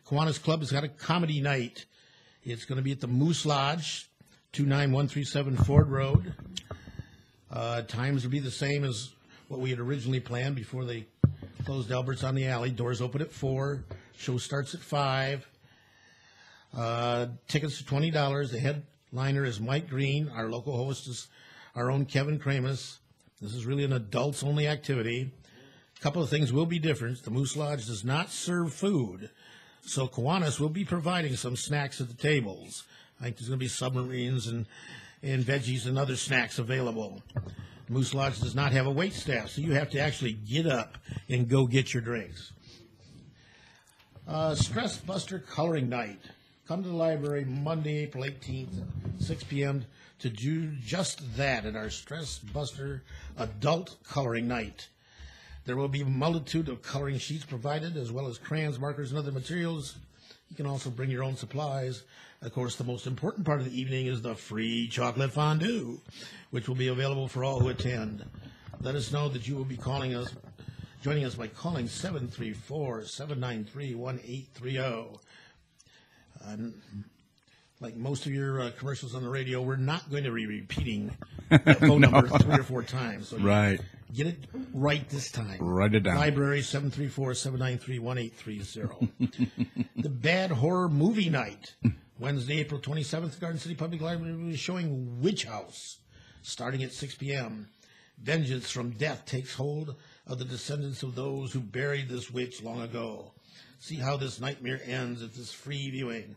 Speaker 3: Kiwanis Club has got a comedy night. It's going to be at the Moose Lodge, 29137 Ford Road. Times will be the same as what we had originally planned before they closed Albert's on the Alley. Doors open at 4. Show starts at 5. Tickets are $20. The headliner is Mike Green. Our local host is our own Kevin Kramus. This is really an adults-only activity. A couple of things will be different. The Moose Lodge does not serve food, so Kiwanis will be providing some snacks at the tables. I think there's going to be submarines and veggies and other snacks available. Moose Lodge does not have a wait staff, so you have to actually get up and go get your drinks. Stress Buster Coloring Night. Come to the library Monday, April 18th at 6 p.m. to do just that at our Stress Buster Adult Coloring Night. There will be a multitude of coloring sheets provided, as well as crayons, markers, and other materials. You can also bring your own supplies. Of course, the most important part of the evening is the free chocolate fondue, which will be available for all who attend. Let us know that you will be joining us by calling 734-793-1830. Like most of your commercials on the radio, we're not going to be repeating that phone number 3 or 4 times. So
Speaker 1: right.
Speaker 3: Get it right this time.
Speaker 1: Write it down.
Speaker 3: Library 734-793-1830. The Bad Horror Movie Night. Wednesday, April 27th, Garden City Public Library will be showing Witch House, starting at 6 p.m. Vengeance from death takes hold of the descendants of those who buried this witch long ago. See how this nightmare ends at this free viewing.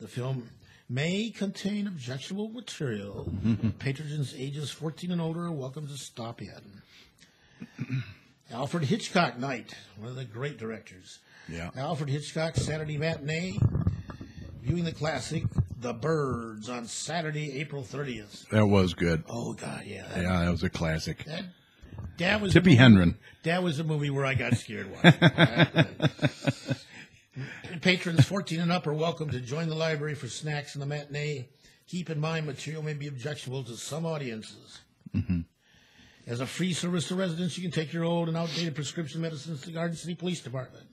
Speaker 3: The film may contain objectionable material. Patrons ages 14 and older are welcome to stop in. Alfred Hitchcock Night, one of the great directors.
Speaker 1: Yeah.
Speaker 3: Alfred Hitchcock Saturday Matinee, viewing the classic The Birds on Saturday, April 30th.
Speaker 1: That was good.
Speaker 3: Oh, God, yeah.
Speaker 1: Yeah, that was a classic.
Speaker 3: That was
Speaker 1: Tippi Hedren.
Speaker 3: That was a movie where I got scared watching. Patrons 14 and up are welcome to join the library for snacks in the matinee. Keep in mind, material may be objectionable to some audiences. Mm-hmm. As a free service to residents, you can take your old and outdated prescription medicines to the Garden City Police Department.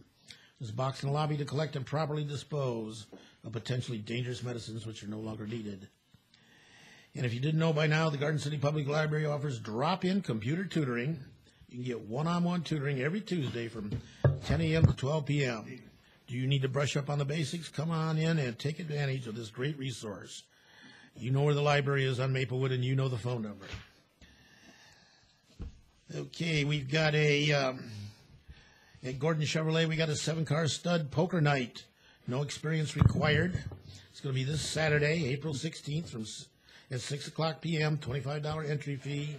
Speaker 3: There's a box in the lobby to collect and properly dispose of potentially dangerous medicines which are no longer needed. And if you didn't know by now, the Garden City Public Library offers drop-in computer tutoring. You can get one-on-one tutoring every Tuesday from 10 a.m. to 12 p.m. Do you need to brush up on the basics? Come on in and take advantage of this great resource. You know where the library is on Maplewood, and you know the phone number. Okay, we've got at Gordon Chevrolet, we got a 7-car stud poker night. No experience required. It's going to be this Saturday, April 16th at 6 o'clock p.m., $25 entry fee.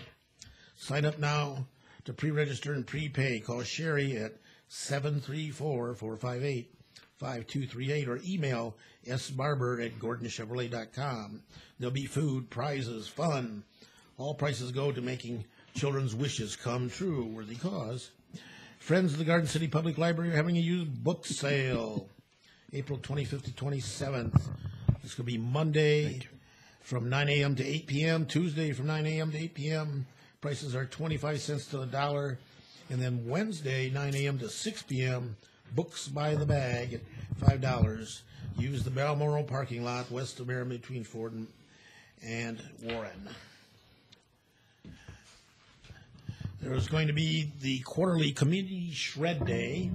Speaker 3: Sign up now to pre-register and prepay. Call Sherry at 734-458-5238 or email sbarber@gordonchevrolet.com. There'll be food, prizes, fun. All prices go to making children's wishes come true. Worthy cause. Friends of the Garden City Public Library are having a used book sale April 25th to 27th. It's going to be Monday from 9 a.m. to 8 p.m., Tuesday from 9 a.m. to 8 p.m. Prices are 25 cents to the dollar. And then Wednesday, 9 a.m. to 6 p.m., books by the bag at $5. Use the Balmoral parking lot west of Merriman between Ford and Warren. There is going to be the quarterly Community Shred Day.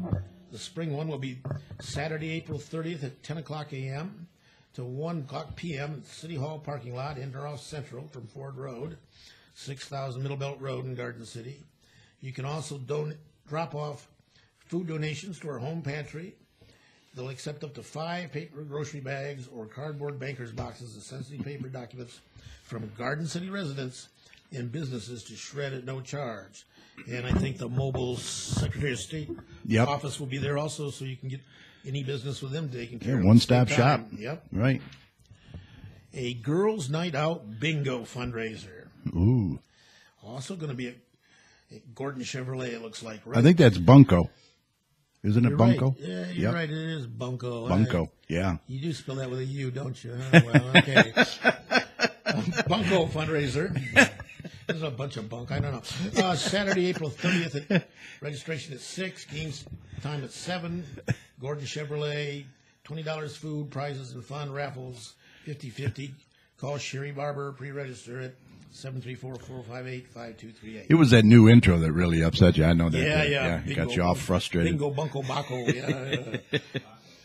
Speaker 3: The spring one will be Saturday, April 30th at 10 o'clock a.m. to 1 o'clock p.m. at City Hall parking lot, Indoor Central from Ford Road, 6000 Middle Belt Road in Garden City. You can also drop off food donations to our home pantry. They'll accept up to 5 paper grocery bags or cardboard banker's boxes of sensitive paper documents from Garden City residents and businesses to shred at no charge. And I think the mobile Secretary of State office will be there also, so you can get any business with them taken care of.
Speaker 1: One-stop shop.
Speaker 3: Yep.
Speaker 1: Right.
Speaker 3: A girls' night out bingo fundraiser.
Speaker 1: Ooh.
Speaker 3: Also going to be at Gordon Chevrolet, it looks like, right?
Speaker 1: I think that's Bunko. Isn't it
Speaker 3: You're
Speaker 1: Bunko?
Speaker 3: Right. Yeah, you're right. It is Bunko.
Speaker 1: Bunko, yeah.
Speaker 3: You do spell that with a U, don't you? Huh? Well, okay. Bunko fundraiser. There's a bunch of bunk. I don't know. Saturday, April 30th. Registration at 6. Games time at 7. Gordon Chevrolet. $20 food, prizes and fun, raffles, 50-50. Call Sherry Barber. Pre-register at 734-458-5238.
Speaker 1: It was that new intro that really upset you. I know that.
Speaker 3: Yeah.
Speaker 1: Got you all frustrated.
Speaker 3: Bingo, bunko, bako.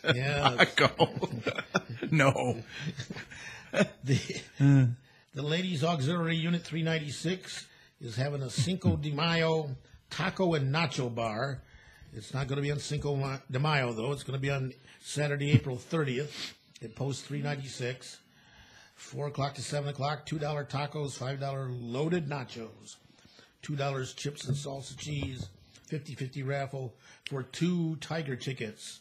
Speaker 3: Yeah.
Speaker 1: Bako. No.
Speaker 3: The Ladies Auxiliary Unit 396 is having a Cinco de Mayo taco and nacho bar. It's not going to be on Cinco de Mayo, though. It's going to be on Saturday, April 30th at Post 396. 4 o'clock to 7 o'clock, $2 tacos, $5 loaded nachos, $2 chips and salsa cheese, 50-50 raffle for 2 Tiger tickets.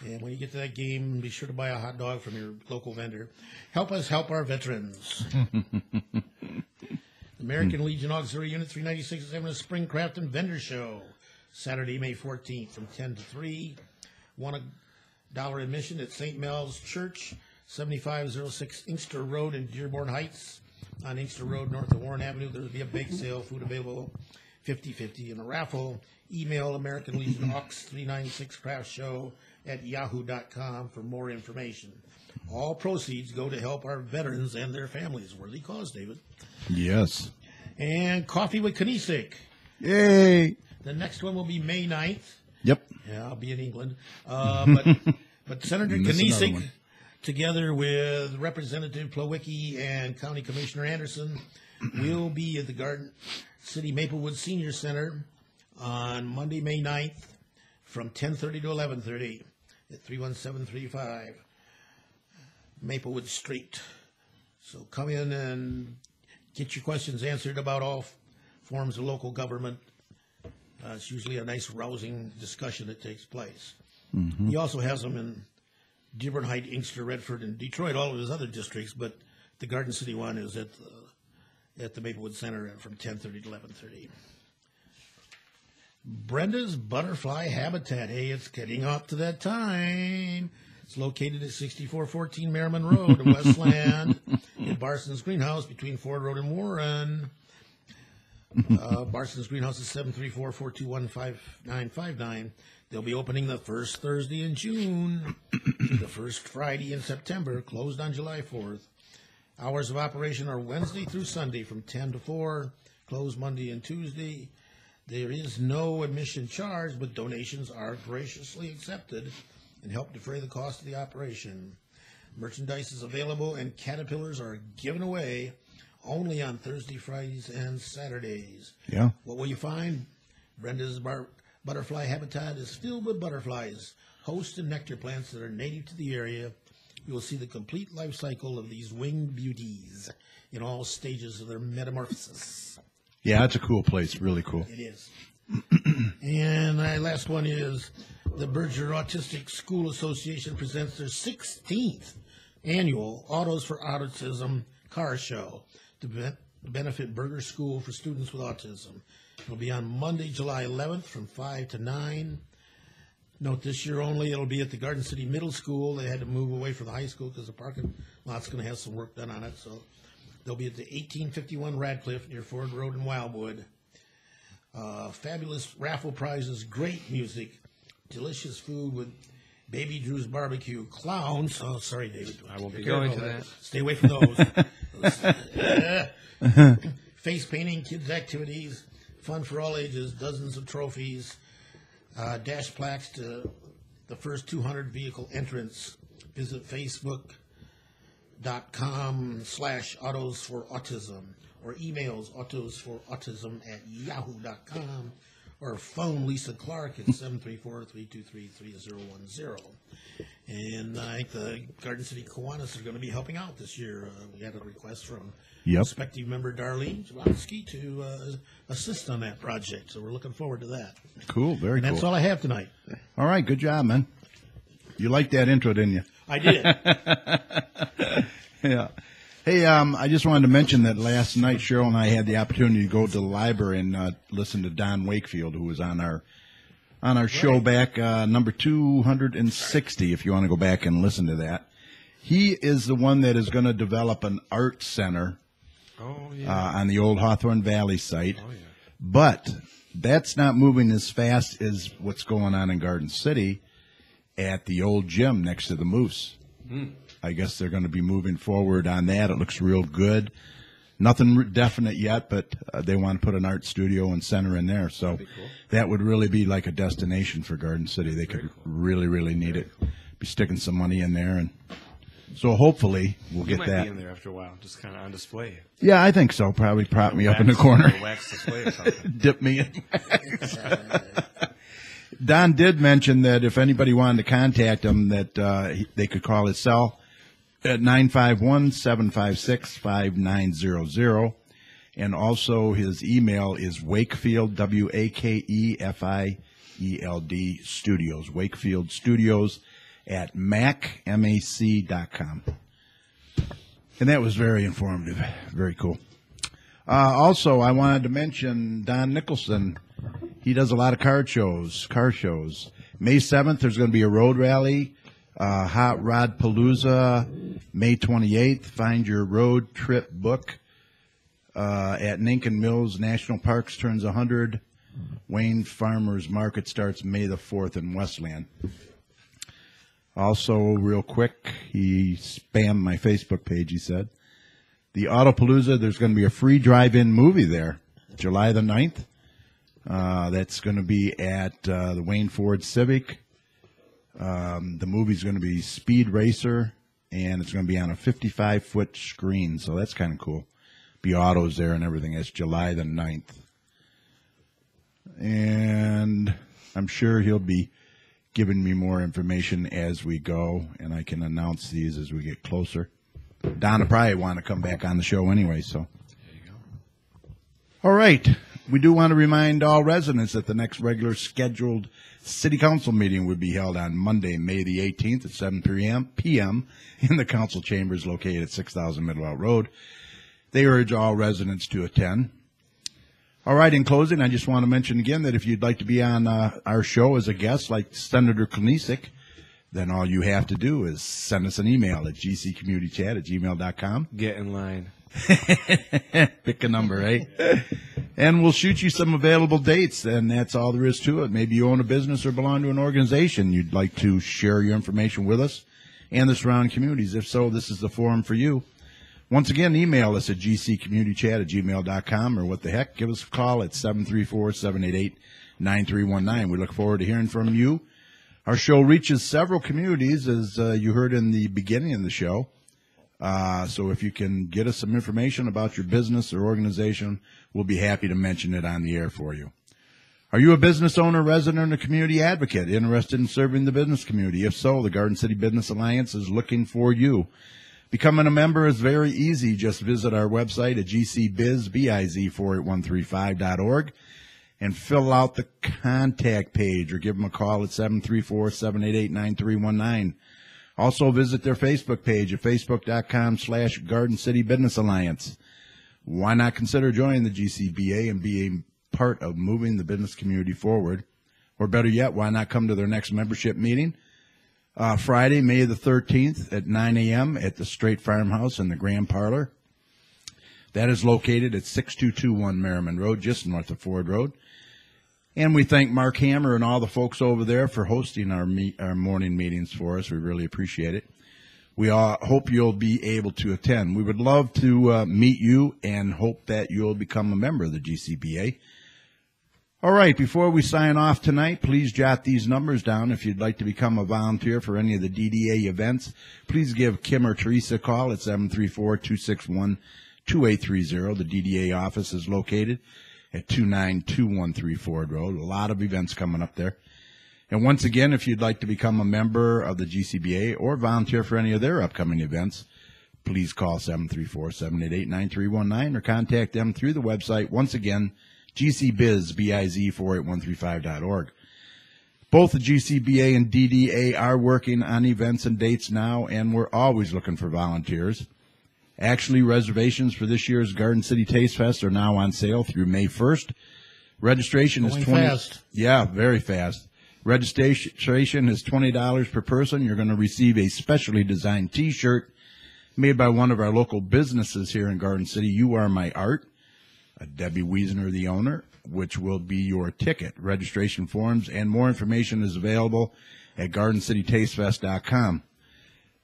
Speaker 3: And when you get to that game, be sure to buy a hot dog from your local vendor. Help us help our veterans. American Legion Auxiliary Unit 396 is having a Spring Craft and Vendor Show, Saturday, May 14th from 10 to 3. $1 admission at St. Mel's Church, 7506 Inkster Road in Dearborn Heights. On Inkster Road, north of Warren Avenue, there will be a bake sale, food available, 50-50, and a raffle. Email American Legion Aux 396 Craft Show at yahoo.com for more information. All proceeds go to help our veterans and their families. Worthy cause, David.
Speaker 1: Yes.
Speaker 3: And Coffee with Kinesic.
Speaker 1: Yay.
Speaker 3: The next one will be May 9th.
Speaker 1: Yep.
Speaker 3: Yeah, I'll be in England. But Senator Kinesic, together with Representative Plowicki and County Commissioner Anderson, will be at the Garden City Maplewood Senior Center on Monday, May 9th from 10:30 to 11:30 at 31735 Maplewood Street. So come in and get your questions answered about all forms of local government. It's usually a nice, rousing discussion that takes place. Mm-hmm. He also has them in Dearborn Heights, Inkster, Redford, and Detroit, all of his other districts, but the Garden City one is at the Maplewood Center from 10:30 to 11:30. Brenda's Butterfly Habitat. Hey, it's getting up to that time. It's located at 6414 Merriman Road in Westland in Barson's Greenhouse between Ford Road and Warren. Barson's Greenhouse is 734-421-5959. They'll be opening the first Thursday in June to the first Friday in September, closed on July 4th. Hours of operation are Wednesday through Sunday from 10 to 4, closed Monday and Tuesday. There is no admission charge, but donations are graciously accepted and help defray the cost of the operation. Merchandise is available and caterpillars are given away only on Thursday, Fridays, and Saturdays.
Speaker 1: Yeah.
Speaker 3: What will you find? Brenda's Butterfly Habitat is filled with butterflies, host and nectar plants that are native to the area. You will see the complete life cycle of these winged beauties in all stages of their metamorphosis.
Speaker 1: Yeah, it's a cool place. Really cool.
Speaker 3: It is. And my last one is the Berger Autistic School Association presents their 16th annual Autos for Autism car show to benefit Berger School for students with autism. It'll be on Monday, July 11th from 5 to 9. Note this year only, it'll be at the Garden City Middle School. They had to move away from the high school because the parking lot's going to have some work done on it. So they'll be at the 1851 Radcliffe near Ford Road in Wildwood. Fabulous raffle prizes, great music, delicious food with Baby Drew's Barbecue, clowns. Oh, sorry, David.
Speaker 4: I won't be going to that.
Speaker 3: Stay away from those. Face painting, kids' activities, fun for all ages, dozens of trophies, dash plaques to the first 200 vehicle entrants. Visit Facebook facebook.com/autos for autism, or emails autosforautism@yahoo.com, or phone Lisa Clark at 734-323-3010. And I think the Garden City Kiwanis are going to be helping out this year. We had a request from respective member Darlene Jablonski to assist on that project, so we're looking forward to that.
Speaker 1: Cool, very cool.
Speaker 3: And that's all I have tonight.
Speaker 1: All right, good job, man. You liked that intro, didn't you?
Speaker 3: I did.
Speaker 1: Yeah. Hey, I just wanted to mention that last night Cheryl and I had the opportunity to go to the library and listen to Don Wakefield, who was on our show back number 260. If you want to go back and listen to that, he is the one that is going to develop an art center on the old Hawthorne Valley site. Oh, yeah. But that's not moving as fast as what's going on in Garden City at the old gym next to the Moose. I guess they're going to be moving forward on that. It looks real good. Nothing definite yet, but they want to put an art studio and center in there. So cool. That would really be like a destination for Garden City. They could really, really need it. Be sticking some money in there. And so hopefully we'll get that.
Speaker 4: You might be in there after a while, just kind of on display.
Speaker 1: Yeah, I think so. Probably prop me up in the corner.
Speaker 4: Wax display or something.
Speaker 1: Dip me in. Don did mention that if anybody wanted to contact him, that they could call his cell at 951-756-5900. And also his email is Wakefield, WAKEFIELD Studios, Wakefield Studios at mac.com. And that was very informative. Very cool. Also, I wanted to mention Don Nicholson. He does a lot of car shows. May 7th, there's going to be a road rally, Hot Rod Palooza. May 28th, find your road trip book at Ninkin Mills National Parks turns 100. Wayne Farmers Market starts May the 4th in Westland. Also, real quick, he spammed my Facebook page, he said. The Autopalooza, there's going to be a free drive-in movie there, July the 9th. That's going to be at the Wayne Ford Civic. The movie's going to be Speed Racer, and it's going to be on a 55-foot screen, so that's kind of cool. Be autos there and everything. It's July the 9th. And I'm sure he'll be giving me more information as we go, and I can announce these as we get closer. Don will probably want to come back on the show anyway, so. There you go. All right. We do want to remind all residents that the next regular scheduled City Council meeting would be held on Monday, May the 18th at 7 p.m. in the council chambers located at 6000 Middlewell Road. They urge all residents to attend. All right, in closing, I just want to mention again that if you'd like to be on our show as a guest like Senator Knisik, then all you have to do is send us an email at gccommunitychat@gmail.com.
Speaker 4: Get in line.
Speaker 1: Pick a number, right? And we'll shoot you some available dates, and that's all there is to it. Maybe you own a business or belong to an organization. You'd like to share your information with us and the surrounding communities. If so, this is the forum for you. Once again, email us at gccommunitychat@gmail.com, or what the heck, give us a call at 734-788-9319. We look forward to hearing from you. Our show reaches several communities, as you heard in the beginning of the show. So if you can get us some information about your business or organization, we'll be happy to mention it on the air for you. Are you a business owner, resident, or community advocate interested in serving the business community? If so, the Garden City Business Alliance is looking for you. Becoming a member is very easy. Just visit our website at gcbiz48135.org and fill out the contact page, or give them a call at 734-788-9319. Also visit their Facebook page at facebook.com/Garden City Business Alliance. Why not consider joining the GCBA and being part of moving the business community forward? Or better yet, why not come to their next membership meeting? Friday, May the 13th at 9 a.m. at the Straight Farmhouse in the Grand Parlor. That is located at 6221 Merriman Road, just north of Ford Road. And we thank Mark Hammer and all the folks over there for hosting our morning meetings for us. We really appreciate it. We all hope you'll be able to attend. We would love to meet you and hope that you'll become a member of the GCBA. All right, before we sign off tonight, please jot these numbers down. If you'd like to become a volunteer for any of the DDA events, please give Kim or Teresa a call at 734-261-2830. The DDA office is located at 292134 Ford Road. A lot of events coming up there. And once again, if you'd like to become a member of the GCBA or volunteer for any of their upcoming events, please call 734-788-9319 or contact them through the website. Once again, GCBiz48135.org. Both the GCBA and DDA are working on events and dates now, and we're always looking for volunteers. Actually, reservations for this year's Garden City Taste Fest are now on sale through May 1st. Registration is
Speaker 3: Going
Speaker 1: $20.
Speaker 3: fast.
Speaker 1: Yeah, very fast. Registration is $20 per person. You're going to receive a specially designed T-shirt made by one of our local businesses here in Garden City. You Are My Art. Debbie Wiesner, the owner, which will be your ticket. Registration forms and more information is available at GardenCityTasteFest.com.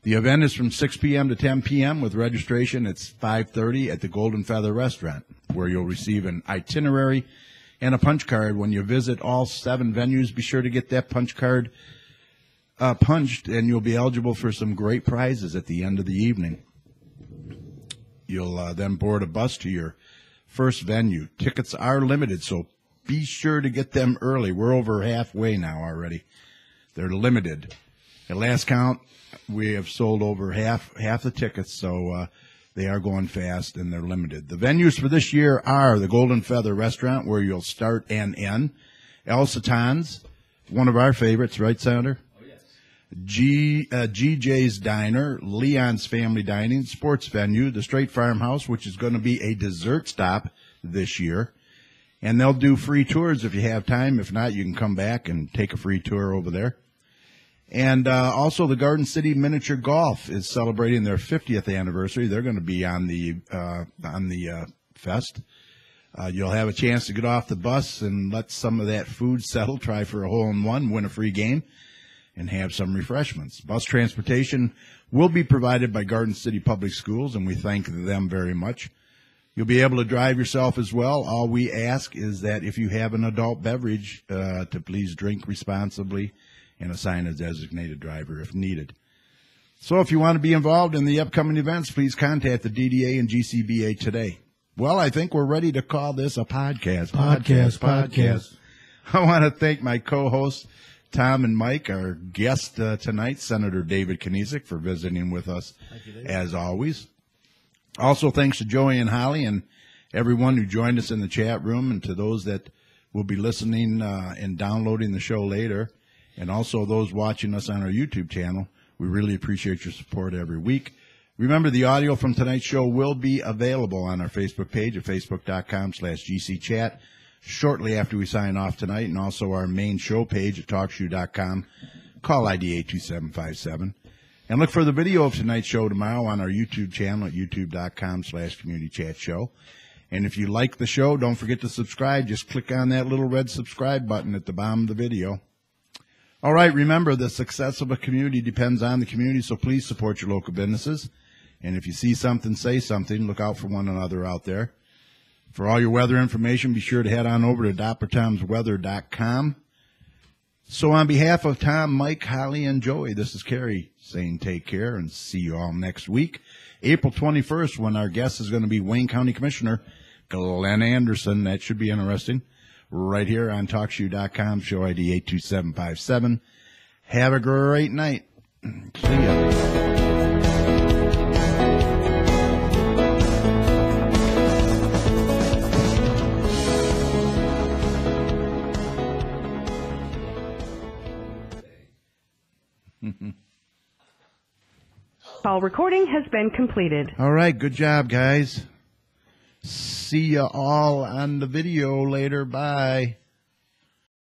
Speaker 1: The event is from 6 p.m. to 10 p.m. With registration, it's 5:30 at the Golden Feather Restaurant, where you'll receive an itinerary and a punch card. When you visit all 7 venues, be sure to get that punch card punched, and you'll be eligible for some great prizes at the end of the evening. You'll then board a bus to your first venue. Tickets are limited, so be sure to get them early. We're over halfway now already. They're limited. At last count, we have sold over half the tickets, so they are going fast and they're limited. The venues for this year are the Golden Feather Restaurant, where you'll start and end. El Satan's, one of our favorites, right, Senator? Oh, yes. GJ's Diner, Leon's Family Dining, Sports Venue, the Straight Farmhouse, which is going to be a dessert stop this year. And they'll do free tours if you have time. If not, you can come back and take a free tour over there. And also the Garden City Miniature Golf is celebrating their 50th anniversary. They're going to be on the fest. You'll have a chance to get off the bus and let some of that food settle, try for a hole-in-one, win a free game, and have some refreshments. Bus transportation will be provided by Garden City Public Schools, and we thank them very much. You'll be able to drive yourself as well. All we ask is that if you have an adult beverage, to please drink responsibly and assign a designated driver if needed. So if you want to be involved in the upcoming events, please contact the DDA and GCBA today. Well, I think we're ready to call this a podcast. Podcast. I want to thank my co-hosts, Tom and Mike, our guest tonight, Senator David Kinney, for visiting with us as always. Also, thanks to Joey and Holly and everyone who joined us in the chat room, and to those that will be listening and downloading the show later, and also those watching us on our YouTube channel. We really appreciate your support every week. Remember, the audio from tonight's show will be available on our Facebook page at facebook.com/GCChat shortly after we sign off tonight, and also our main show page at TalkShoe.com. Call ID 82757. And look for the video of tonight's show tomorrow on our YouTube channel at youtube.com/CommunityChatShow. And if you like the show, don't forget to subscribe. Just click on that little red subscribe button at the bottom of the video. All right, remember, the success of a community depends on the community, so please support your local businesses. And if you see something, say something. Look out for one another out there. For all your weather information, be sure to head on over to DrTomsWeather.com. So on behalf of Tom, Mike, Holly, and Joey, this is Kerry saying take care and see you all next week, April 21st, when our guest is going to be Wayne County Commissioner Glenn Anderson. That should be interesting. Right here on TalkShoe.com, show ID 82757. Have a great night. See ya.
Speaker 5: Call recording has been completed.
Speaker 1: All right, good job, guys. See you all on the video later. Bye.